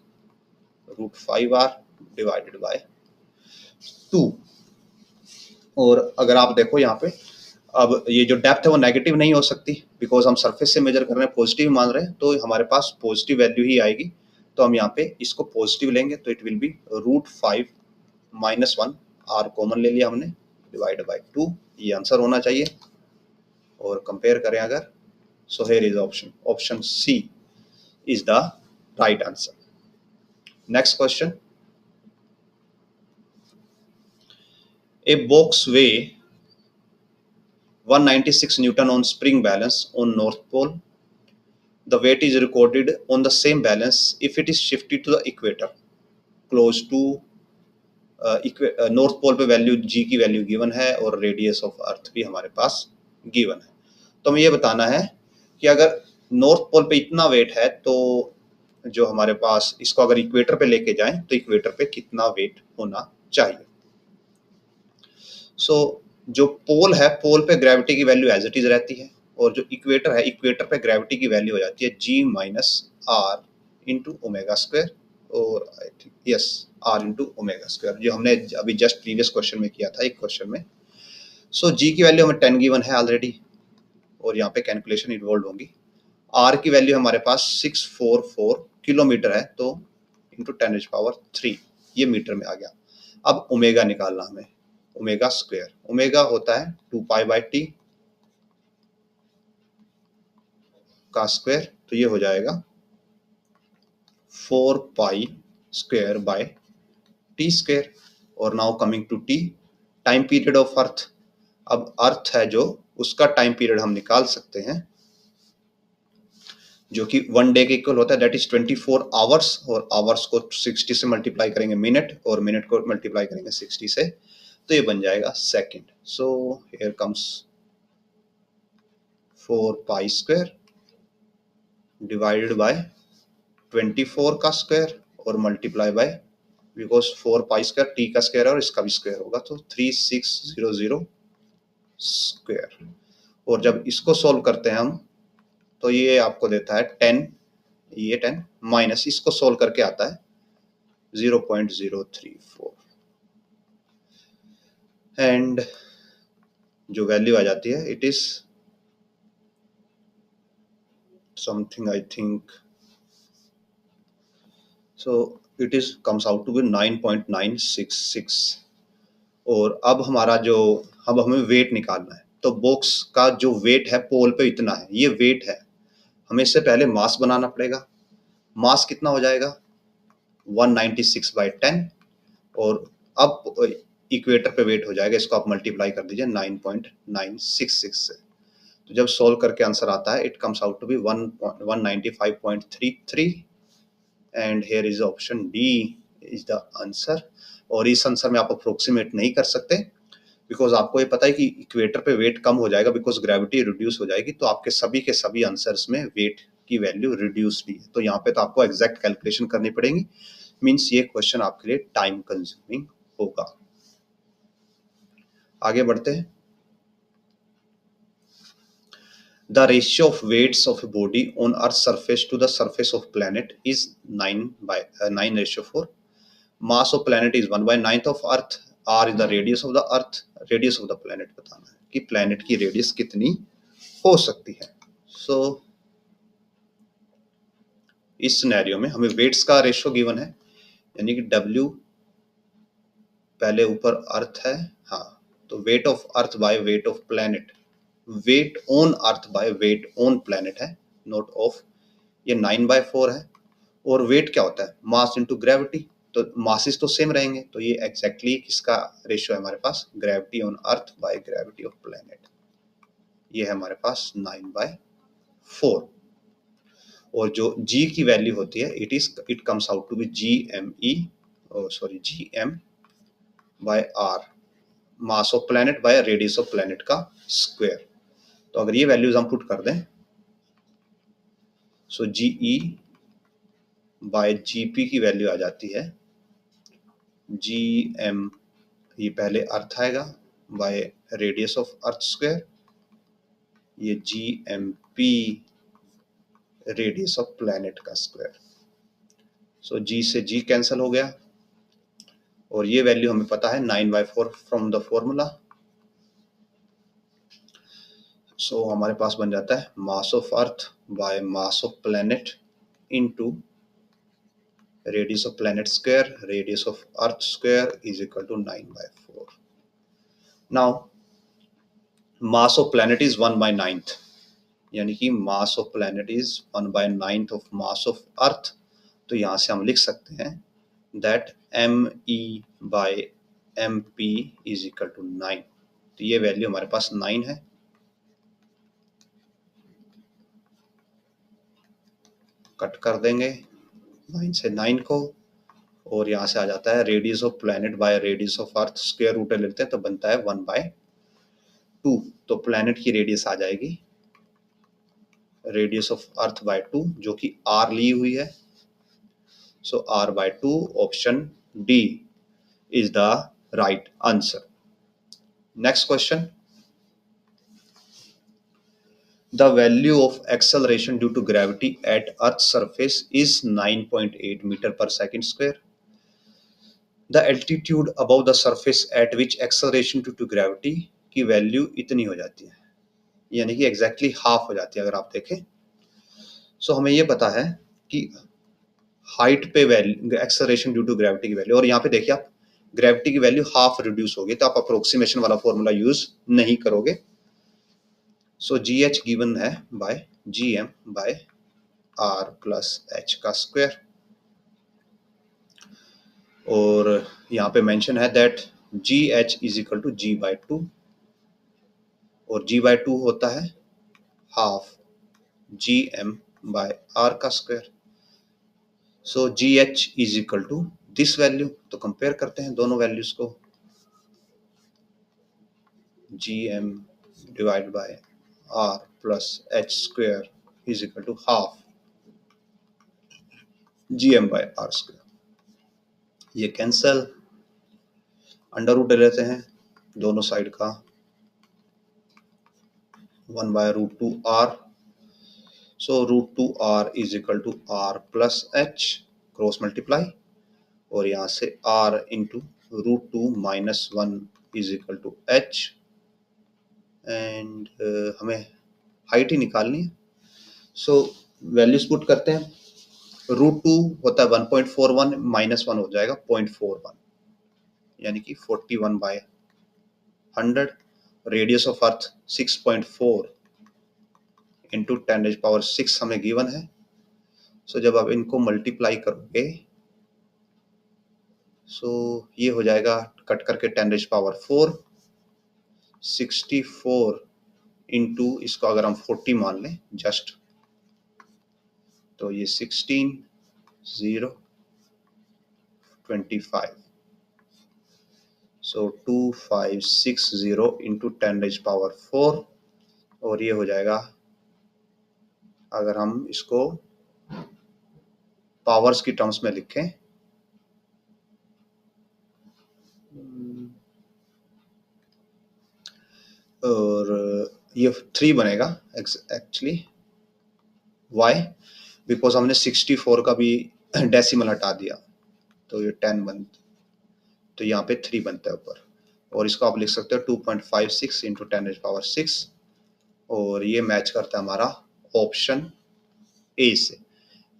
root 5r divided by 2। और अगर आप देखो यहाँ पे, अब ये जो डेप्थ है वो नेगेटिव नहीं हो सकती, बिकॉज हम सरफेस से मेजर कर रहे हैं, पॉजिटिव मान रहे हैं, तो हमारे पास पॉजिटिव वैल्यू ही आएगी। तो हम यहाँ पे इसको पॉजिटिव लेंगे, तो it will B √5 - 1, r common ले लिया हमने, डिवाइड बाई 2, ये आंसर होना चाहिए। और कंपेयर करें अगर, so here is option c is the right answer. Next question, a box weigh 196 Newton on spring balance on North Pole. The weight is recorded on the same balance if it is shifted to the equator close to north pole पे value g की value given है और radius of अर्थ भी हमारे पास given है। तो हमें ये बताना है कि अगर नॉर्थ पोल पे इतना वेट है तो जो हमारे पास इसको अगर इक्वेटर पे लेके जाएं तो इक्वेटर पे कितना वेट होना चाहिए। सो जो पोल है, पोल पे ग्रेविटी की वैल्यू एज इट इज रहती है, और जो इक्वेटर है, इक्वेटर पे ग्रेविटी की वैल्यू हो जाती है g - r into omega square, और I think yes r into omega square, जो हमने अभी जस्ट प्रीवियस क्वेश्चन में किया था, एक क्वेश्चन में। सो g की वैल्यू हमें 10 गिवन है ऑलरेडी, और यहाँ पे कैलकुलेशन इन्वॉल्व होंगी। r की वैल्यू हमारे पास 644 किलोमीटर है, तो इंटू 10⁻³ ये मीटर में आ गया। अब ओमेगा निकालना हमें, ओमेगा स्क्वायर, ओमेगा होता है 2π/t का स्क्वायर, तो ये हो जाएगा 4π²/t²। और now coming to t, time period of earth. अब अर्थ है जो, उसका टाइम पीरियड हम निकाल सकते हैं, जो कि 1 डे के इक्वल होता है, दैट इज 24 आवर्स, और आवर्स को 60 से मल्टीप्लाई करेंगे मिनट, और मिनट को मल्टीप्लाई करेंगे 60 से, तो ये बन जाएगा second. So here comes 4π² divided by 24 का स्क्वायर और मल्टीप्लाई बाय, बिकॉज 4π² t का स्क्वायर है और इसका भी स्क्वायर होगा, तो 3600 स्क्वायर। और जब इसको सॉल्व करते हैं हम, तो ये आपको देता है 10, ये 10 माइनस इसको सॉल्व करके आता है 0.034, एंड जो वैल्यू आ जाती है, it is something I think, so it is comes out to be 9.966। और अब हमारा जो, अब हमें वेट निकालना है, तो बॉक्स का जो वेट है पोल पे इतना है, ये वेट है, हमें इससे पहले मास बनाना पड़ेगा। मास कितना हो जाएगा 196/10, और अब इक्वेटर पे वेट हो जाएगा, इसको आप मल्टीप्लाई कर दीजिए 9.966 से, तो जब सॉल्व करके आंसर आता है, it comes out to be 195.33, and here is option d is the answer. और इस आंसर में आप अप्रोक्सीमेट नहीं कर सकते, बिकॉज आपको ये पता है कि इक्वेटर पे वेट कम हो जाएगा, बिकॉज ग्रेविटी रिड्यूस हो जाएगी, तो आपके सभी के सभी आंसर्स में वेट की वैल्यू रिड्यूस भी है, तो यहाँ पे तो आपको एग्जैक्ट कैलकुलेशन करनी पड़ेगी, मीन्स ये क्वेश्चन आपके लिए टाइम कंज्यूमिंग होगा। आगे बढ़ते हैं। The ratio of weights of a body on Earth's surface to the surface of planet is 9:4. Mass of planet is 1/9 of Earth. R is the radius of the Earth. Radius of the planet बताना है कि planet की radius कितनी हो सकती है। So इस scenario में हमें weights का रेशियो गिवन है, यानी कि W पहले ऊपर अर्थ है, हाँ, तो weight of earth by weight of planet, weight on earth by weight on planet है, नोट ऑफ, ये 9/4 है। और वेट क्या होता है, मास इनटू ग्रेविटी, तो मासेस तो सेम रहेंगे, तो ये एग्जैक्टली किसका रेशियो है हमारे पास, gravity on earth by gravity of planet, ये है हमारे पास 9/4। और जो g की वैल्यू होती है, it comes out to be GM by r, mass of planet by radius of planet का स्क्वायर। तो अगर ये वैल्यूज हम पुट कर दें, सो GE बाय GP की वैल्यू आ जाती है GM, ये पहले अर्थ आएगा, by radius of earth square, ये GMP रेडियस ऑफ प्लैनेट का स्क्वायर। सो G से G कैंसिल हो गया, और ये वैल्यू हमें पता है 9/4 फ्रॉम द फॉर्मूला, सो हमारे पास बन जाता है mass of earth by mass of planet into radius of planet square, radius of earth square is equal to 9/4. Now mass of planet is 1/9, यानी कि mass of planet is 1/9 of mass of earth. तो यहां से हम लिख सकते हैं that me/mp is equal to 9. तो ये वैल्यू हमारे पास 9 है. कट कर देंगे 9 से 9 को, और यहाँ से आ जाता है radius of planet by radius of earth square root लेते हैं तो बनता है 1/2. तो प्लैनेट की रेडियस आ जाएगी रेडियस ऑफ अर्थ बाय 2, जो कि r ली हुई है. सो r/2 option d is the right answer. Next question. The value of acceleration due to gravity at Earth's surface is 9.8 meter per second square. The altitude above the surface at which acceleration due to gravity की value इतनी हो जाती है, यानी कि exactly half हो जाती है. अगर आप देखें सो हमें ये पता है कि हाइट पे value acceleration due to gravity की वैल्यू, और यहाँ पे देखिए आप ग्रेविटी की वैल्यू हाफ रिड्यूस होगी, तो आप अप्रोक्सीमेशन वाला फॉर्मूला यूज नहीं करोगे. सो जी एच गिवन है by g m by r plus h का स्क्वायर, और यहाँ पे मेंशन है that g h is equal to g/2, और g/2 होता है half g m by r का square. So g h is equal to this value. तो कंपेयर करते हैं दोनों वैल्यूज को. G m divide by r plus h square is equal to half g m by r square. ये cancel, under root ले लेते हैं दोनों साइड का, 1/√2r. So √2r is equal to r plus h cross multiply, और यहाँ से r into √2 minus 1 is equal to h. And हमें हाइट ही निकालनी है. सो वैल्यूज पुट करते हैं. √2 होता है 1.41 माइनस 1 हो जाएगा 0.41, यानी कि 41/100. रेडियस ऑफ अर्थ 6.4 इंटू 10⁻⁶ हमें गिवन है. सो जब आप इनको मल्टीप्लाई करोगे सो ये हो जाएगा कट करके 10⁻⁴, 64 इंटू इसको अगर हम 40 मान लें जस्ट, तो ये 16 0 25. सो 2560 इंटू 10⁻⁴, और ये हो जाएगा अगर हम इसको पावर्स की टर्म्स में लिखें और ये 3 बनेगा एक्चुअली. वाई? बिकॉज हमने 64 का भी डेसिमल हटा दिया, तो ये 10 बन, तो यहाँ पे 3 बनता है ऊपर, और इसको आप लिख सकते हो 2.56 इंटू 10⁻⁶, और ये मैच करता है हमारा ऑप्शन ए से.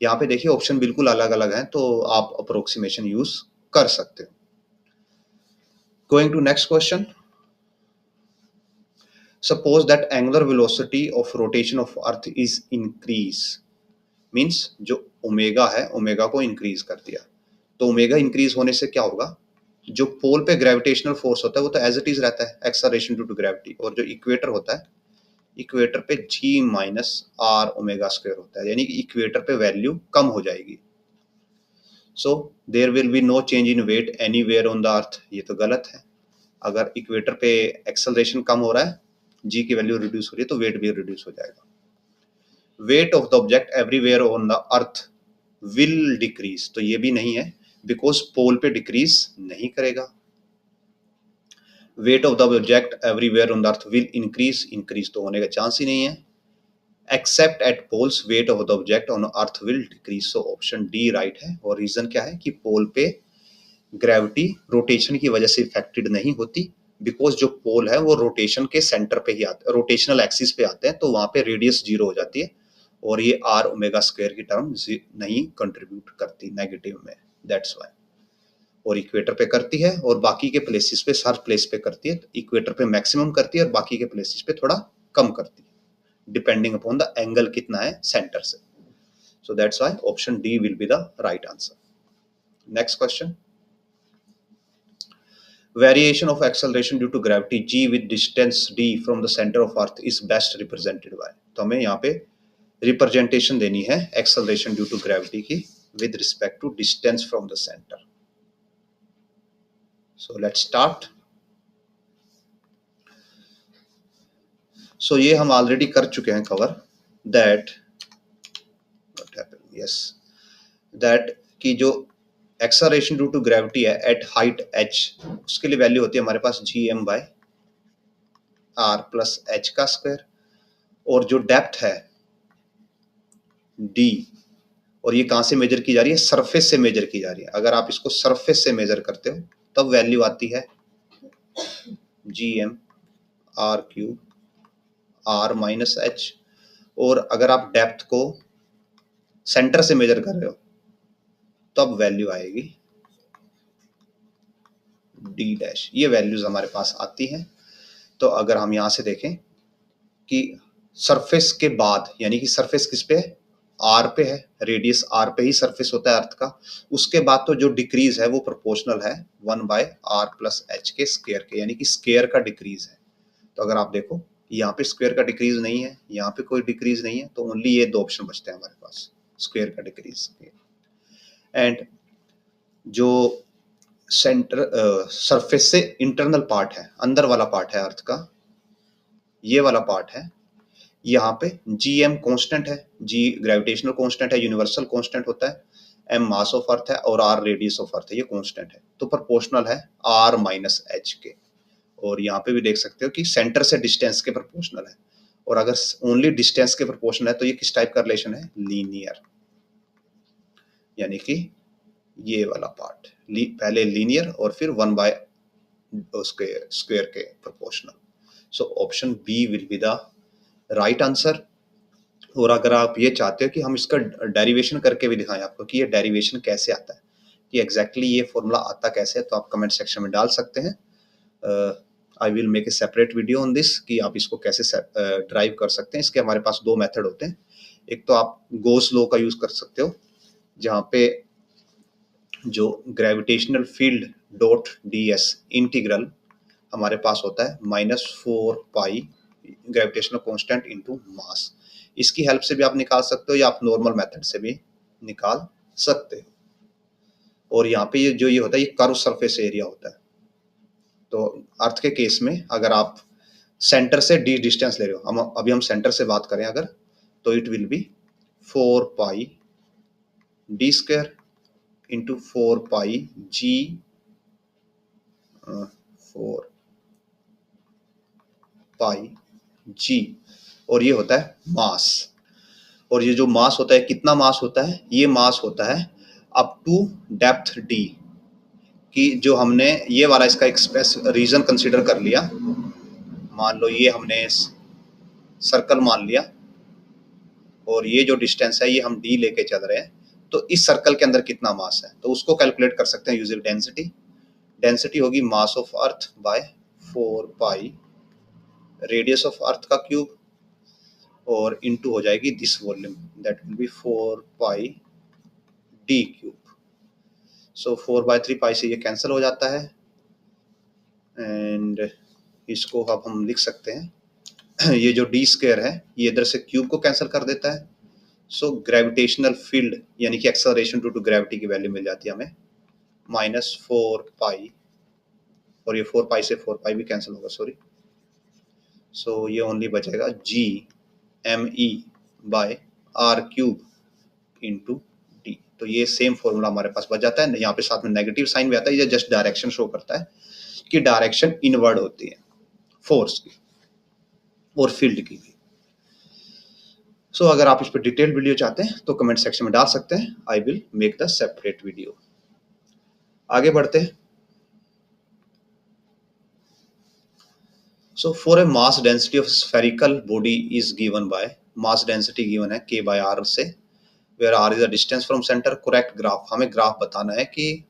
यहाँ पे देखिए ऑप्शन बिल्कुल अलग अलग हैं, तो आप अप्रोक्सीमेशन यूज कर सकते हो. Going to next question. Suppose that angular velocity of rotation of earth is increase, means जो ओमेगा है ओमेगा को इंक्रीज कर दिया. तो ओमेगा इंक्रीज होने से क्या होगा, जो पोल पे ग्रेविटेशनल फोर्स होता है वो तो एज इट इज रहता है, एक्सेलरेशन ड्यू टू ग्रेविटी, और जो इक्वेटर होता है इक्वेटर पे g minus r omega square होता है, यानी कि इक्वेटर पे वैल्यू कम हो जाएगी. So there will be no change in weight anywhere on the earth. ये तो गलत है. अगर इक्वेटर पे एक्सेलरेशन कम हो रहा है, g की वैल्यू रिड्यूस हो रही है, तो वेट भी रिड्यूस हो जाएगा. Wait of the object everywhere on the earth will decrease, तो ये भी नहीं है बिकॉज पोल पे डिक्रीज नहीं करेगा. Weight of the object everywhere on the earth will increase, increase तो होने का चांस ही नहीं है. Except at poles weight of the object on earth will decrease. So option d right है. और रीजन क्या है कि पोल पे ग्रेविटी रोटेशन की वजह से इफेक्टेड नहीं होती, बिकॉज जो पोल है वो रोटेशन के सेंटर पे ही आते, रोटेशनल एक्सिस पे आते हैं, तो वहां पे रेडियस 0 हो जाती है और ये r ओमेगा स्क्वायर की टर्म नहीं कंट्रीब्यूट करती नेगेटिव में, दैट्स वाई। और इक्वेटर पे करती है और बाकी के प्लेसेस पे, हर प्लेस पे करती है। इक्वेटर पे मैक्सिमम करती है और बाकी के प्लेसेस पे थोड़ा कम करती है, डिपेंडिंग अपॉन द एंगल कितना है सेंटर से। So that's why option D will be the right answer. Next question, variation of acceleration due to gravity g with distance d from the center of earth is best represented by। तो हमें यहाँ पे representation देनी है acceleration due to gravity की with respect to distance from the center। so let's start। so ये हम already कर चुके हैं cover, that what happened, yes, that कि जो acceleration due to gravity है at height h, उसके लिए वैल्यू होती है हमारे पास gm by r plus h का स्क्वायर, और जो डेप्थ है d, और ये कहां से मेजर की जा रही है, सरफेस से मेजर की जा रही है। अगर आप इसको सरफेस से मेजर करते हो तब वैल्यू आती है gm r cube r minus h, और अगर आप डेप्थ को सेंटर से मेजर कर रहे हो तब वैल्यू आएगी d डैश। ये वैल्यूज हमारे पास आती हैं। तो अगर हम यहां से देखें कि सरफेस के बाद, यानी कि सरफेस किस पे, आर पे है, रेडियस आर पे ही सरफेस होता है अर्थ का, उसके बाद तो जो डिक्रीज है वो प्रोपोर्शनल है 1 बाय आर प्लस एच के स्क्वायर के, यानी कि स्क्वायर का डिक्रीज है। तो अगर आप देखो यहाँ पे स्क्वायर का डिक्रीज नहीं है, यहाँ पे कोई डिक्रीज नहीं है, तो ओनली ये दो ऑप्शन बचते हैं हमारे पास, स्क्वायर का डिक्रीज। एंड जो सेंटर सरफेस से इंटरनल पार्ट है, अंदर वाला पार्ट है अर्थ का, ये वाला पार्ट है, यहाँ पे gm कांस्टेंट है, g ग्रेविटेशनल कांस्टेंट है, यूनिवर्सल कांस्टेंट होता है, m मास ऑफ अर्थ है और r रेडियस ऑफ अर्थ है, ये कांस्टेंट है, तो प्रोपोर्शनल है r माइनस h के। और यहाँ पे भी देख सकते हो कि सेंटर से डिस्टेंस के प्रोपोर्शनल है, और अगर ओनली डिस्टेंस के प्रोपोर्शनल है तो ये किस टाइप का रिलेशन है, लीनियर, यानी कि ये वाला पार्ट पहले लीनियर और फिर 1 बाय उसके स्क्वायर के proportional. So option b will be the right answer. और अगर आप ये चाहते हो कि हम इसका डेरिवेशन करके भी दिखाएं आपको कि ये डेरिवेशन कैसे आता है, कि एग्जैक्टली ये फॉर्मूला आता कैसे है, तो आप कमेंट सेक्शन में डाल सकते हैं। I will make a separate video on this कि आप इसको कैसे ड्राइव कर सकते हैं। इसके हमारे पास दो मेथड होते हैं। एक तो आप गोस लॉ का यूज कर सकते हो, जहाँ पे जो gravitational field dot D S integral हमारे पास होता है -4 पाई ग्रेविटेशनल कांस्टेंट इनटू मास। इसकी हेल्प से भी आप निकाल सकते हो या आप नॉर्मल मेथड से भी निकाल सकते हो। और यहाँ पे ये होता है, ये कर्व सरफेस एरिया होता है। तो अर्थ के केस में अगर आप सेंटर से डी डिस्टेंस ले रहे हो, हम अभी हम सेंटर से बात करें अगर, तो it will be 4 pi D square into 4 पाई जी 4 पाई जी, और ये होता है मास। और ये जो मास होता है, कितना मास होता है, ये मास होता है अप टू डेप्थ डी, कि जो हमने ये वाला इसका एक रीजन कंसीडर कर लिया, मान लो ये हमने सर्कल मान लिया और ये जो डिस्टेंस है ये हम डी लेके चल रहे हैं, तो इस सर्कल के अंदर कितना मास है, तो उसको कैलकुलेट कर सकते हैं यूजिंग डेंसिटी। डेंसिटी होगी mass of earth by 4 pi radius of earth का क्यूब, और इनटू हो जाएगी this volume, that will be 4 pi d cube. So 4/3 pi से ये कैंसिल हो जाता है, एंड इसको अब हम लिख सकते हैं ये जो डी स्क्वायर है ये इधर से क्यूब को कैंसिल कर देता है। सो ग्रेविटेशनल फील्ड यानी कि एक्सेलरेशन ड्यू टू ग्रेविटी की वैल्यू मिल जाती है हमें -4 पाई, और ये 4 पाई से 4 पाई भी कैंसिल होगा, सॉरी। सो ये ओनली बचेगा GME by R cube into d. तो ये सेम फॉर्मूला हमारे पास बच जाता है। यहाँ पे साथ में नेगेटिव साइन भी आता है, ये जस्ट डायरेक्शन शो करता है कि डायरेक्शन इनवर्ड होती है फोर्स की और फील्ड की भी। सो अगर आप इस पर डिटेल वीडियो चाहते हैं तो कमेंट सेक्शन में डाल सकते हैं, I will make the separate video. आगे बढ़ते हैं। So for a mass density of spherical body is given by, mass density given है k by r से, where r is the distance from center. correct graph, हमें graph बताना है कि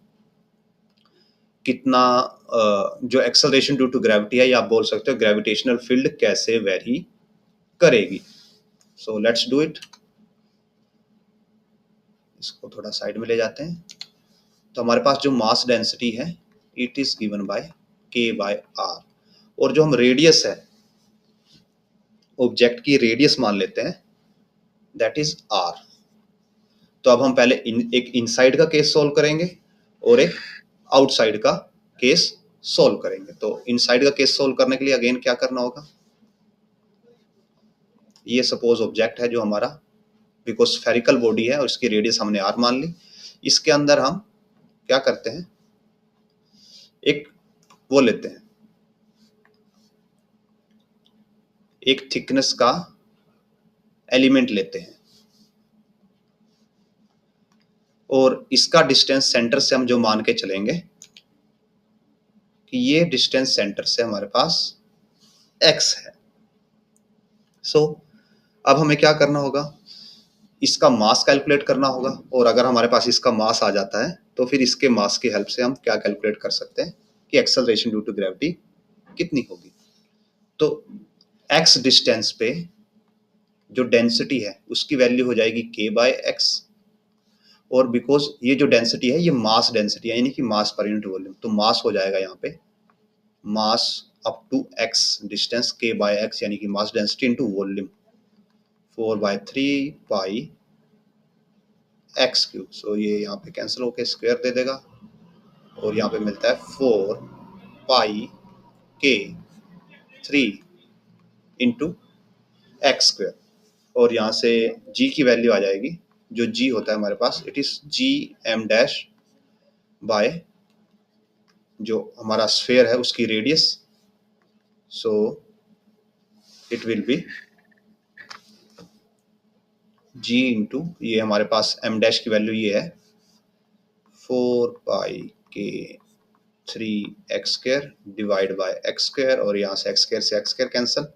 कितना जो एक्सेलरेशन ड्यू टू ग्रेविटी है, या आप बोल सकते हो ग्रेविटेशनल फील्ड कैसे वेरी करेगी. सो लेट्स डू इट. इसको थोड़ा साइड में ले जाते हैं. तो हमारे पास जो मास डेंसिटी है it is given by k by r, और जो हम रेडियस है, ऑब्जेक्ट की रेडियस मान लेते हैं, दैट इज r. तो अब हम पहले एक इनसाइड का केस सॉल्व करेंगे और एक आउटसाइड का केस सॉल्व करेंगे. तो इनसाइड का केस सॉल्व करने के लिए अगेन क्या करना होगा, ये सपोज ऑब्जेक्ट है जो हमारा, बिकॉज स्फेरिकल बॉडी है और इसकी रेडियस हमने r मान ली. इसके अंदर हम क्या करते हैं, एक वो लेते हैं, एक थिकनेस का एलिमेंट लेते हैं, और इसका डिस्टेंस सेंटर से हम जो मान के चलेंगे कि ये डिस्टेंस सेंटर से हमारे पास x है. सो अब हमें क्या करना होगा, इसका मास कैलकुलेट करना होगा, और अगर हमारे पास इसका मास आ जाता है तो फिर इसके मास की हेल्प से हम क्या कैलकुलेट कर सकते हैं कि एक्सेलरेशन ड्यू टू ग्रेविटी कितनी होगी. तो x डिस्टेंस पे जो डेंसिटी है उसकी वैल्यू हो जाएगी k बाय एक्स, और बिकॉज ये जो डेंसिटी है ये मास डेंसिटी है, यानी कि मास पर यूनिट वॉल्यूम, तो मास हो जाएगा यहाँ पे mass up to x distance k by x, यानी कि mass density into volume 4/3 pi x cube. So ये यहाँ पे कैंसिल होके स्क्वायर दे देगा, और यहाँ पे मिलता है 4 pi k 3 into x square, और यहाँ से g की वैल्यू आ जाएगी, जो g होता है हमारे पास, it is g m dash by जो हमारा स्फेयर है उसकी radius. So it will be g into, ये हमारे पास m डैश की वैल्यू ये है 4 pi k 3 x square divide by x square, और यहाँ से एक्स स्क्वायर से एक्स स्क्वायर कैंसिल.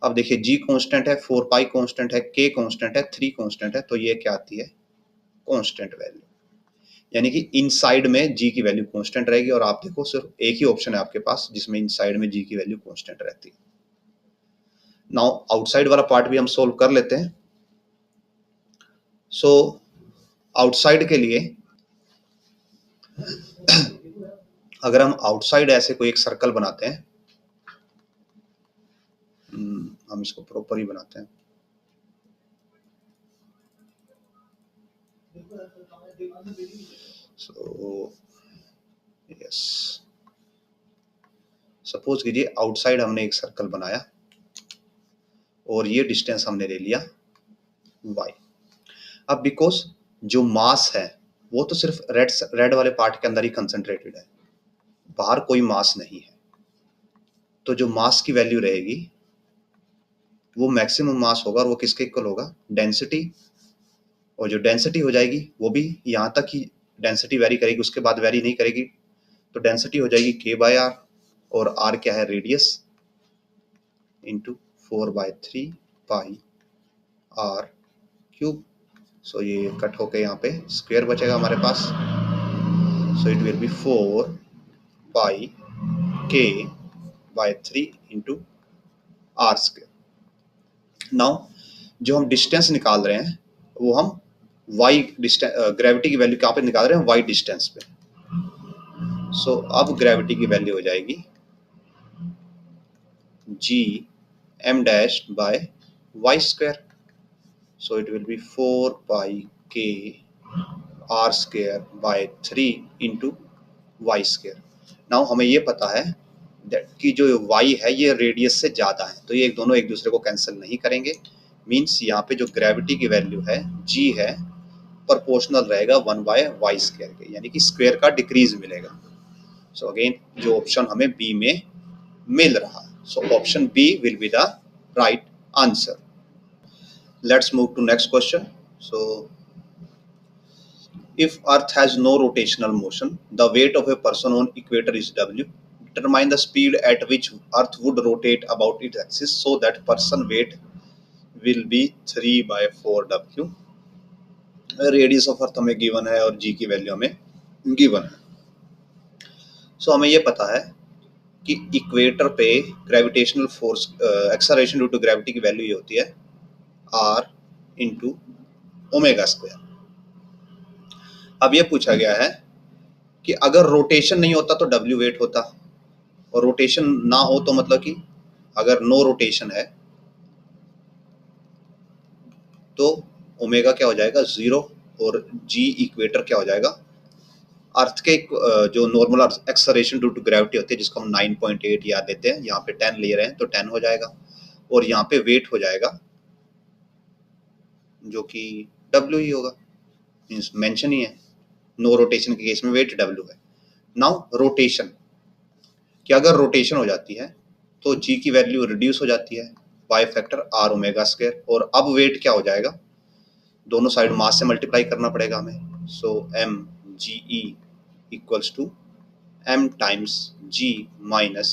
अब देखिए g कांस्टेंट है, 4 पाई कांस्टेंट है, k कांस्टेंट है, 3 कांस्टेंट है, तो ये क्या आती है कांस्टेंट वैल्यू, यानी कि इनसाइड में g की वैल्यू कांस्टेंट रहेगी. और आप देखो सिर्फ एक ही ऑप्शन है आपके पास जिसमें इनसाइड में g की वैल्यू कांस्टेंट रहती है. नाउ आउटसाइड वाला पार्ट भी हम सोल्व कर लेते हैं. सो आउटसाइड के लिए अगर हम आउटसाइड ऐसे कोई एक सर्कल बनाते हैं, हम इसको प्रॉपर ही बनाते हैं. सो यस, सपोज कीजिए आउटसाइड हमने एक सर्कल बनाया और ये डिस्टेंस हमने ले लिया y. अब बिकॉज जो मास है वो तो सिर्फ रेड वाले पार्ट के अंदर ही कंसंट्रेटेड है, बाहर कोई मास नहीं है, तो जो मास की वैल्यू रहेगी वो मैक्सिमम मास होगा, और वो किसके इक्वल होगा, डेंसिटी. और जो डेंसिटी हो जाएगी वो भी यहाँ तक ही डेंसिटी वेरी करेगी, उसके बाद वेरी नहीं करेगी. तो डेंसिटी हो जाएगी k बाय r, और r क्या है, radius, into 4/3 pi r cube. So ये कट होके यहाँ पे स्क्वायर बचेगा हमारे पास. So it will be 4 pi k by 3 into r square. Now जो हम डिस्टेंस निकाल रहे हैं वो हम y डिस्टेंस, ग्रेविटी की वैल्यू कहाँ पे निकाल रहे हैं, y डिस्टेंस पे. सो अब ग्रेविटी की वैल्यू हो जाएगी g m dash bye y square. So it will be 4 pi k r square by 3 into y square. Now हमें ये पता है कि जो y है ये रेडियस से ज़्यादा है, तो ये दोनों एक दूसरे को कैंसिल नहीं करेंगे. मीन्स यहाँ पे जो ग्रेविटी की वैल्यू है g है प्रोपोर्शनल रहेगा 1/y स्क्वायर के, यानी कि स्क्वायर का डिक्रीज मिलेगा. सो अगेन जो ऑप्शन हमें बी में मिल रहा है, so option b will be the right answer. Let's move to next question. So if earth has no rotational motion, the weight of a person on equator is w. determine the speed at which earth would rotate about its axis so that person weight will be 3/4w। Radius of अर्थ हमें given है और जी की value हमें given है। सो हमें ये पता है कि इक्वेटर पे gravitational force acceleration due to gravity की वैल्यू ये होती है r इंटू ओमेगा स्क्वायर। अब ये पूछा गया है कि अगर रोटेशन नहीं होता तो w वेट होता, और रोटेशन ना हो तो मतलब कि अगर नो रोटेशन है तो ओमेगा क्या हो जाएगा 0 और g इक्वेटर क्या हो जाएगा अर्थ के जो normal acceleration due to gravity होती है जिसको हम 9.8 याद देते हैं, यहाँ पे 10 ले रहे हैं तो 10 हो जाएगा, और यहाँ पे वेट हो जाएगा जो कि w ही होगा, मींस मेंशन ही है, नो रोटेशन के केस में वेट w है। नाउ रोटेशन, कि अगर रोटेशन हो जाती है तो g की वैल्यू रिड्यूस हो जाती है by factor r omega square, और अब वेट क्या हो जाएगा, दोनों साइड मास से मल्टीप्लाई करना पड़ेगा हमें। So m g e equals to m times g minus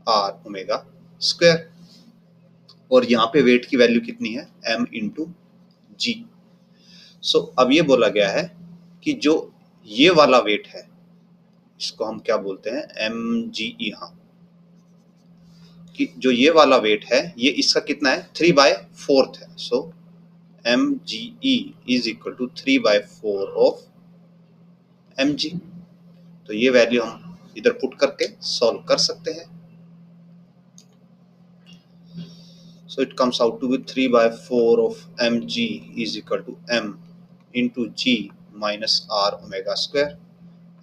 r omega square, और यहाँ पे वेट की वैल्यू कितनी है m इंटू जी। सो अब ये बोला गया है कि जो ये वाला वेट है इसको हम क्या बोलते हैं mge, हाँ, कि जो ये वाला वेट है ये इसका कितना है 3/4 है। So mge is equal to 3/4 of mg। तो ये वैल्यू हम इधर पुट करके सॉल्व कर सकते हैं। So it comes out to be 3/4 of mg is equal to m into g minus r omega square.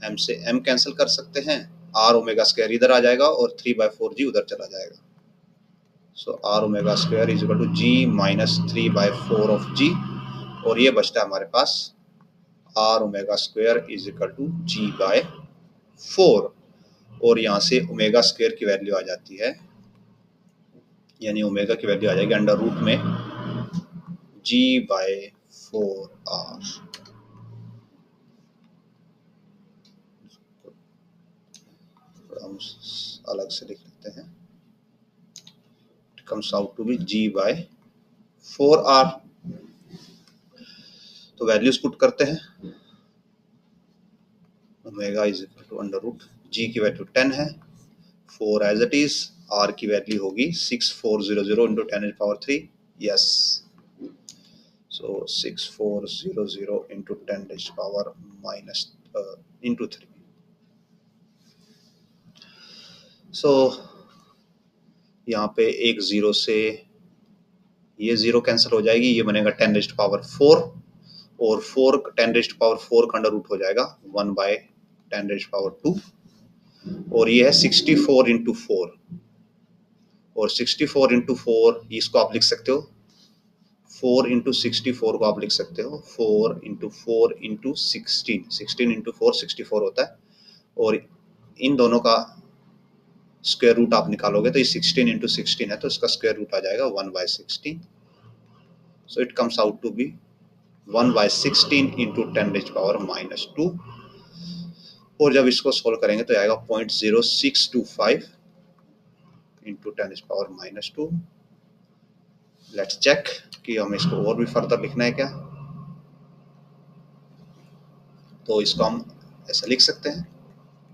m से m कैंसिल कर सकते हैं, r ओमेगा स्क्वायर इधर आ जाएगा और 3/4g उधर चला जाएगा। So r omega square is equal to g minus 3/4 of g, और ये बचता है हमारे पास r omega square is equal to g/4, और यहाँ से ओमेगा स्क्वायर की वैल्यू आ जाती है, यानी ओमेगा की वैल्यू आ जाएगी अंडर रूट में g/4r। हम अलग से लिख लेते हैं, it comes out to be g/4r। तो वैल्यूज पुट करते हैं, omega is equal to under root, g की वैल्यू 10 है, 4 एज इट इज, r की वैल्यू होगी 6400 into 10⁻³ yes. So 6400 into 10⁻³ into 3। So यहाँ पे एक 0 से ये 0 कैंसिल हो जाएगी, ये बनेगा 10⁻⁴, और 4 10⁻⁴ का अंडर रूट हो जाएगा 1/10⁻², और ये है 64 इंटू 4, और 64 इंटू 4 इसको आप लिख सकते हो 4 इंटू 64 को आप लिख सकते हो 4 इंटू 4 इंटू 16 इंटू 4 64 होता है, और इन दोनों का स्क्वायर रूट आप निकालोगे तो ये 16 इंटू 16 है तो इसका स्क्वायर रूट आ जाएगा 1/16। So it comes out to be 1/16 into 10⁻⁻², और जब इसको सोल्व करेंगे तो आएगा 0.0625 इंटू 10⁻⁻²। लेट्स चेक कि हमें इसको और भी फर्दर लिखना है क्या, तो इसको हम ऐसा लिख सकते हैं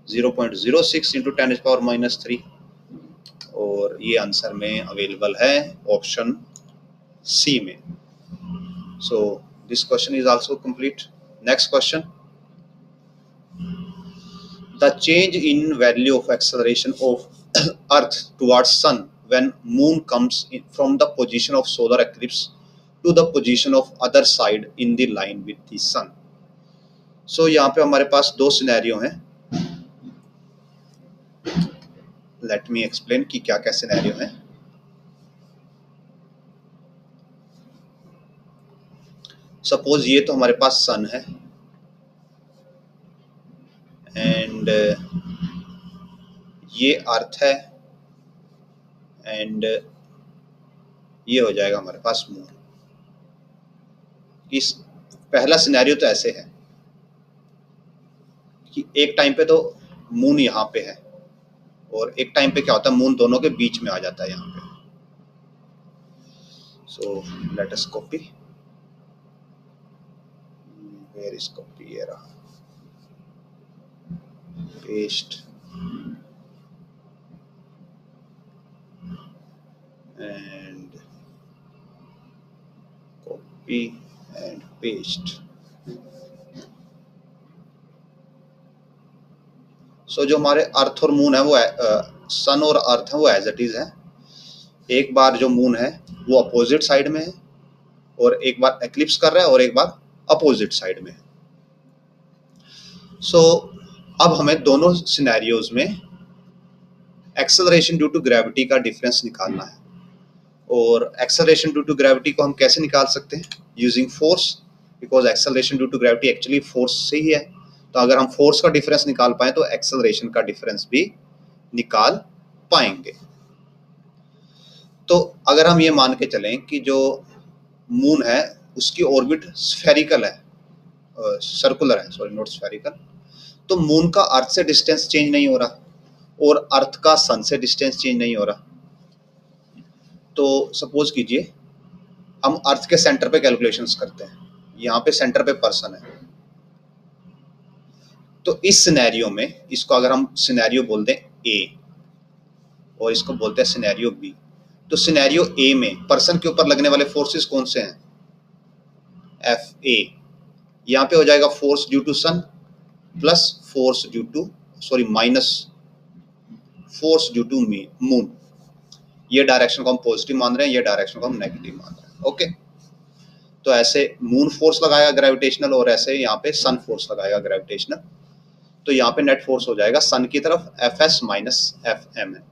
0.06 इंटू 10⁻⁻3, और ये आंसर में अवेलेबल है ऑप्शन सी में। So this question is also complete. Next question, the change in value of acceleration of earth towards sun when moon comes in from the position of solar eclipse to the position of other side in the line with the sun। So यहाँ पे हमारे पास दो scenario हैं, let me explain कि क्या क्या scenario हैं। Suppose ये तो हमारे पास सन है एंड ये अर्थ है एंड ये हो जाएगा हमारे पास मून। इस पहला सिनेरियो तो ऐसे है कि एक टाइम पे तो मून यहाँ पे है और एक टाइम पे क्या होता है मून दोनों के बीच में आ जाता है यहाँ पे। So let us copy, where is copy, ये रहा, paste and copy and paste। So जो हमारे अर्थ और मून है वो सन और अर्थ है वो एज इट इज है। एक बार जो मून है वो अपोजिट साइड में है और एक बार एक्लिप्स कर रहा है और एक बार अपोजिट साइड में है। सो अब हमें दोनों सिनेरियोज में एक्सेलरेशन ड्यू टू ग्रेविटी का डिफरेंस निकालना है। और एक्सेलरेशन ड्यू टू ग्रेविटी को हम कैसे निकाल सकते हैं? Using force, because acceleration due to gravity actually force से ही है। तो अगर हम फोर्स का डिफरेंस निकाल पाए तो एक्सेलरेशन का डिफरेंस भी निकाल पाएंगे। तो अगर हम ये मान के चलें कि जो मून है उसकी ऑर्बिट स्फेरिकल है, सर्कुलर है, सॉरी नॉट स्फेरिकल, तो मून का अर्थ से डिस्टेंस चेंज नहीं हो रहा और अर्थ का सन से डिस्टेंस चेंज नहीं हो रहा। तो सपोज कीजिए हम अर्थ के सेंटर पे कैलकुलेशंस करते हैं, यहाँ पे सेंटर पे पर्सन है। तो इस सिनेरियो में इसको अगर हम सिनेरियो बोल दें ए और इसको बोलते हैं सिनेरियो बी, तो सिनेरियो ए में पर्सन के ऊपर लगने वाले फोर्सेस कौन से हैं? F a. यहाँ पे हो जाएगा force due to sun plus force due to minus force due to moon. ये डायरेक्शन को हम पॉजिटिव मान रहे हैं, ये डायरेक्शन को हम नेगेटिव मान रहे हैं। ओके, तो ऐसे मून फोर्स लगाएगा ग्रेविटेशनल और ऐसे यहाँ पे सन फोर्स लगाएगा ग्रेविटेशनल। तो यहाँ पे नेट फोर्स हो जाएगा सन की तरफ f s minus f m है।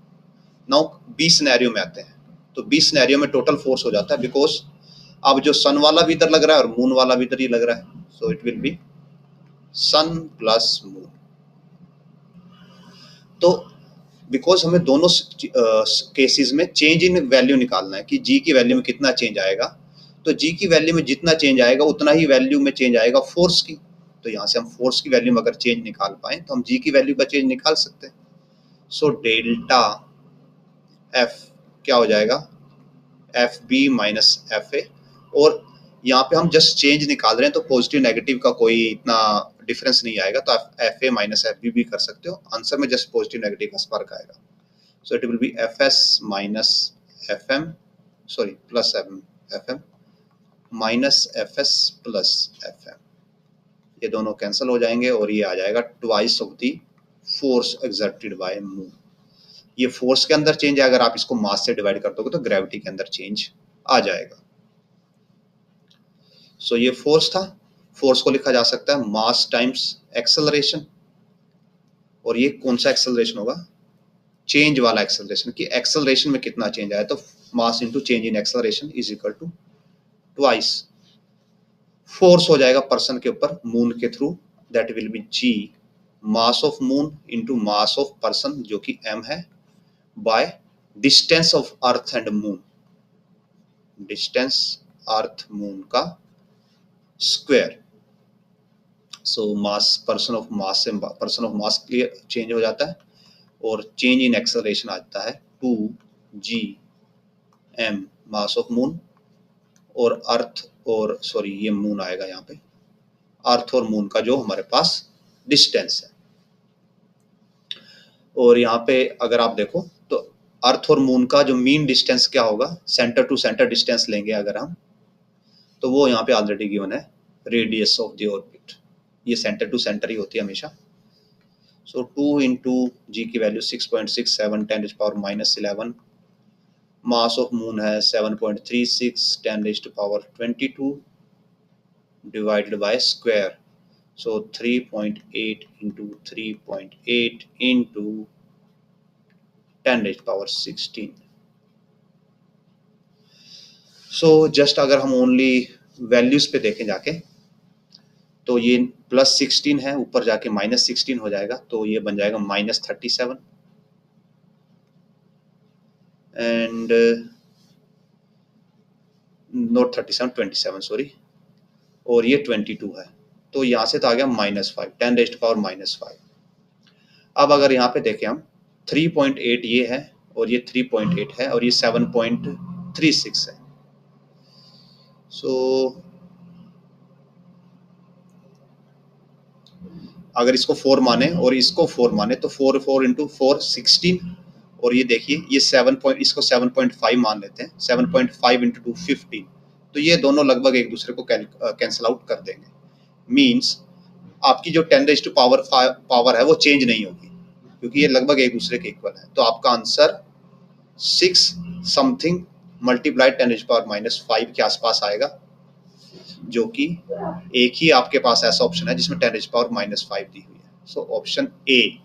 नाउ बी सिनेरियो में आते हैं, तो बी सिनेरियो में टोटल फोर्स हो जाता है, बिकॉज अब जो सन वाला भी इधर लग रहा है और मून वाला भी इधर ही लग रहा है, so it will be sun plus moon. तो बिकॉज हमें दोनों केसेस में चेंज इन वैल्यू निकालना है कि जी की वैल्यू में कितना चेंज आएगा। तो जी की वैल्यू में जितना चेंज आएगा उतना ही वैल्यू में चेंज आएगा फोर्स की। तो यहाँ से हम फोर्स की वैल्यू में अगर चेंज निकाल पाए तो हम जी की वैल्यू का चेंज निकाल सकते हैं। सो डेल्टा एफ क्या हो जाएगा? F b minus f a. और यहाँ पे हम जस्ट चेंज निकाल रहे हैं तो पॉजिटिव नेगेटिव का कोई इतना डिफरेंस नहीं आएगा, तो आप f a minus f b भी कर सकते हो। आंसर में जस्ट पॉजिटिव नेगेटिव का फर्क आएगा। So it will be f s minus f m, sorry plus f m minus f s plus f m. ये दोनों कैंसिल हो जाएंगे और ये आ जाएगा twice of the force exerted by moon. ये फोर्स के अंदर चेंज है, अगर आप इसको मास से डिवाइड कर दोगे तो ग्रेविटी के अंदर चेंज आ जाएगा। सो ये फोर्स था, फोर्स को लिखा जा सकता है मास टाइम्स एक्सेलरेशन। और ये कौन सा एक्सेलरेशन होगा? चेंज वाला एक्सेलरेशन, कि एक्सेलरेशन में कितना चेंज आया, तो mass into change in acceleration is equal to twice force हो जाएगा पर्सन के ऊपर मून के थ्रू, that will be g mass of moon into mass of person जो कि m है, by distance of earth and moon, distance earth moon का square. So mass person of mass से person of mass clear change हो जाता है और change in acceleration आता है 2g मास ऑफ मून और अर्थ, और सॉरी ये मून आएगा यहाँ पे, अर्थ और मून का जो हमारे पास डिस्टेंस है। और यहाँ पे अगर आप देखो तो अर्थ और मून का जो मीन डिस्टेंस क्या होगा, सेंटर टू सेंटर डिस्टेंस लेंगे अगर हम, तो वो यहाँ पे ऑलरेडी गिवन है रेडियस ऑफ द ऑर्बिट। ये सेंटर टू सेंटर ही होती है हमेशा। सो 2 इंटू जी की वैल्यू 6.67 10⁻⁻11, मास ऑफ मून है 7.36 10⁻22 divided by square. So 3.8 into 3.8 into 10⁻16। So just अगर हम ओनली वैल्यूज पे देखें जाके तो ये +16 है, ऊपर जाके -16 हो जाएगा, तो ये बन जाएगा -37 एंड नॉट 37 27 सॉरी, और ये 22 है, तो यहाँ से तो आ गया -5 10⁻⁻5। अब अगर यहाँ पे देखें हम 3.8 ये है और ये 3.8 है और ये 7.36 है। सो अगर इसको 4 माने और इसको 4 माने तो 4 इंटू 4 16, और ये देखिए ये इसको 7.5 मान लेते हैं, 7.5 इंटू 2 15, तो ये दोनों लगभग एक दूसरे को कैंसिल आउट कर देंगे। मीन्स आपकी जो 10 पावर है वो चेंज नहीं होगी क्योंकि ये लगभग एक दूसरे के इक्वल है। तो आपका आंसर 6 समथिंग मल्टीप्लाई 10⁻⁵ के आसपास आएगा, जो कि एक ही आपके पास ऐसा ऑप्शन है जिसमें 10⁻⁵ दी हुई है। So option A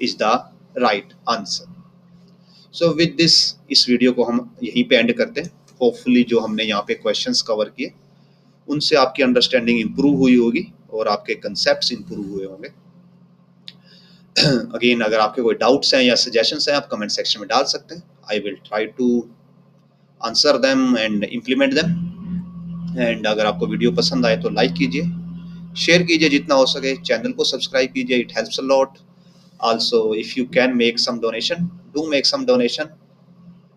is the right answer. So with this इस वीडियो को हम यहीं पे एंड करते हैं। होपफुली जो हमने यहाँ पे क्वेश्चंस कवर किए उनसे आपकी अंडरस्टैंडिंग इंप्रूव हुई होगी और आपके कंसेप्ट्स इंप्रूव हुए होंगे। अगेन अगर आपके कोई डाउट्स हैं या सजेशंस हैं आप कमेंट सेक्शन में डाल सकते हैं। I will try to answer them and implement them. And अगर आपको वीडियो पसंद आए तो लाइक कीजिए, शेयर कीजिए जितना हो सके, चैनल को सब्सक्राइब कीजिए, it helps a lot. Also, if you can make some donation, do make some donation.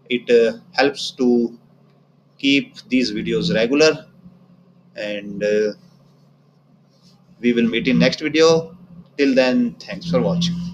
It helps to keep these videos regular, and we will meet in next video. Till then, thanks for watching.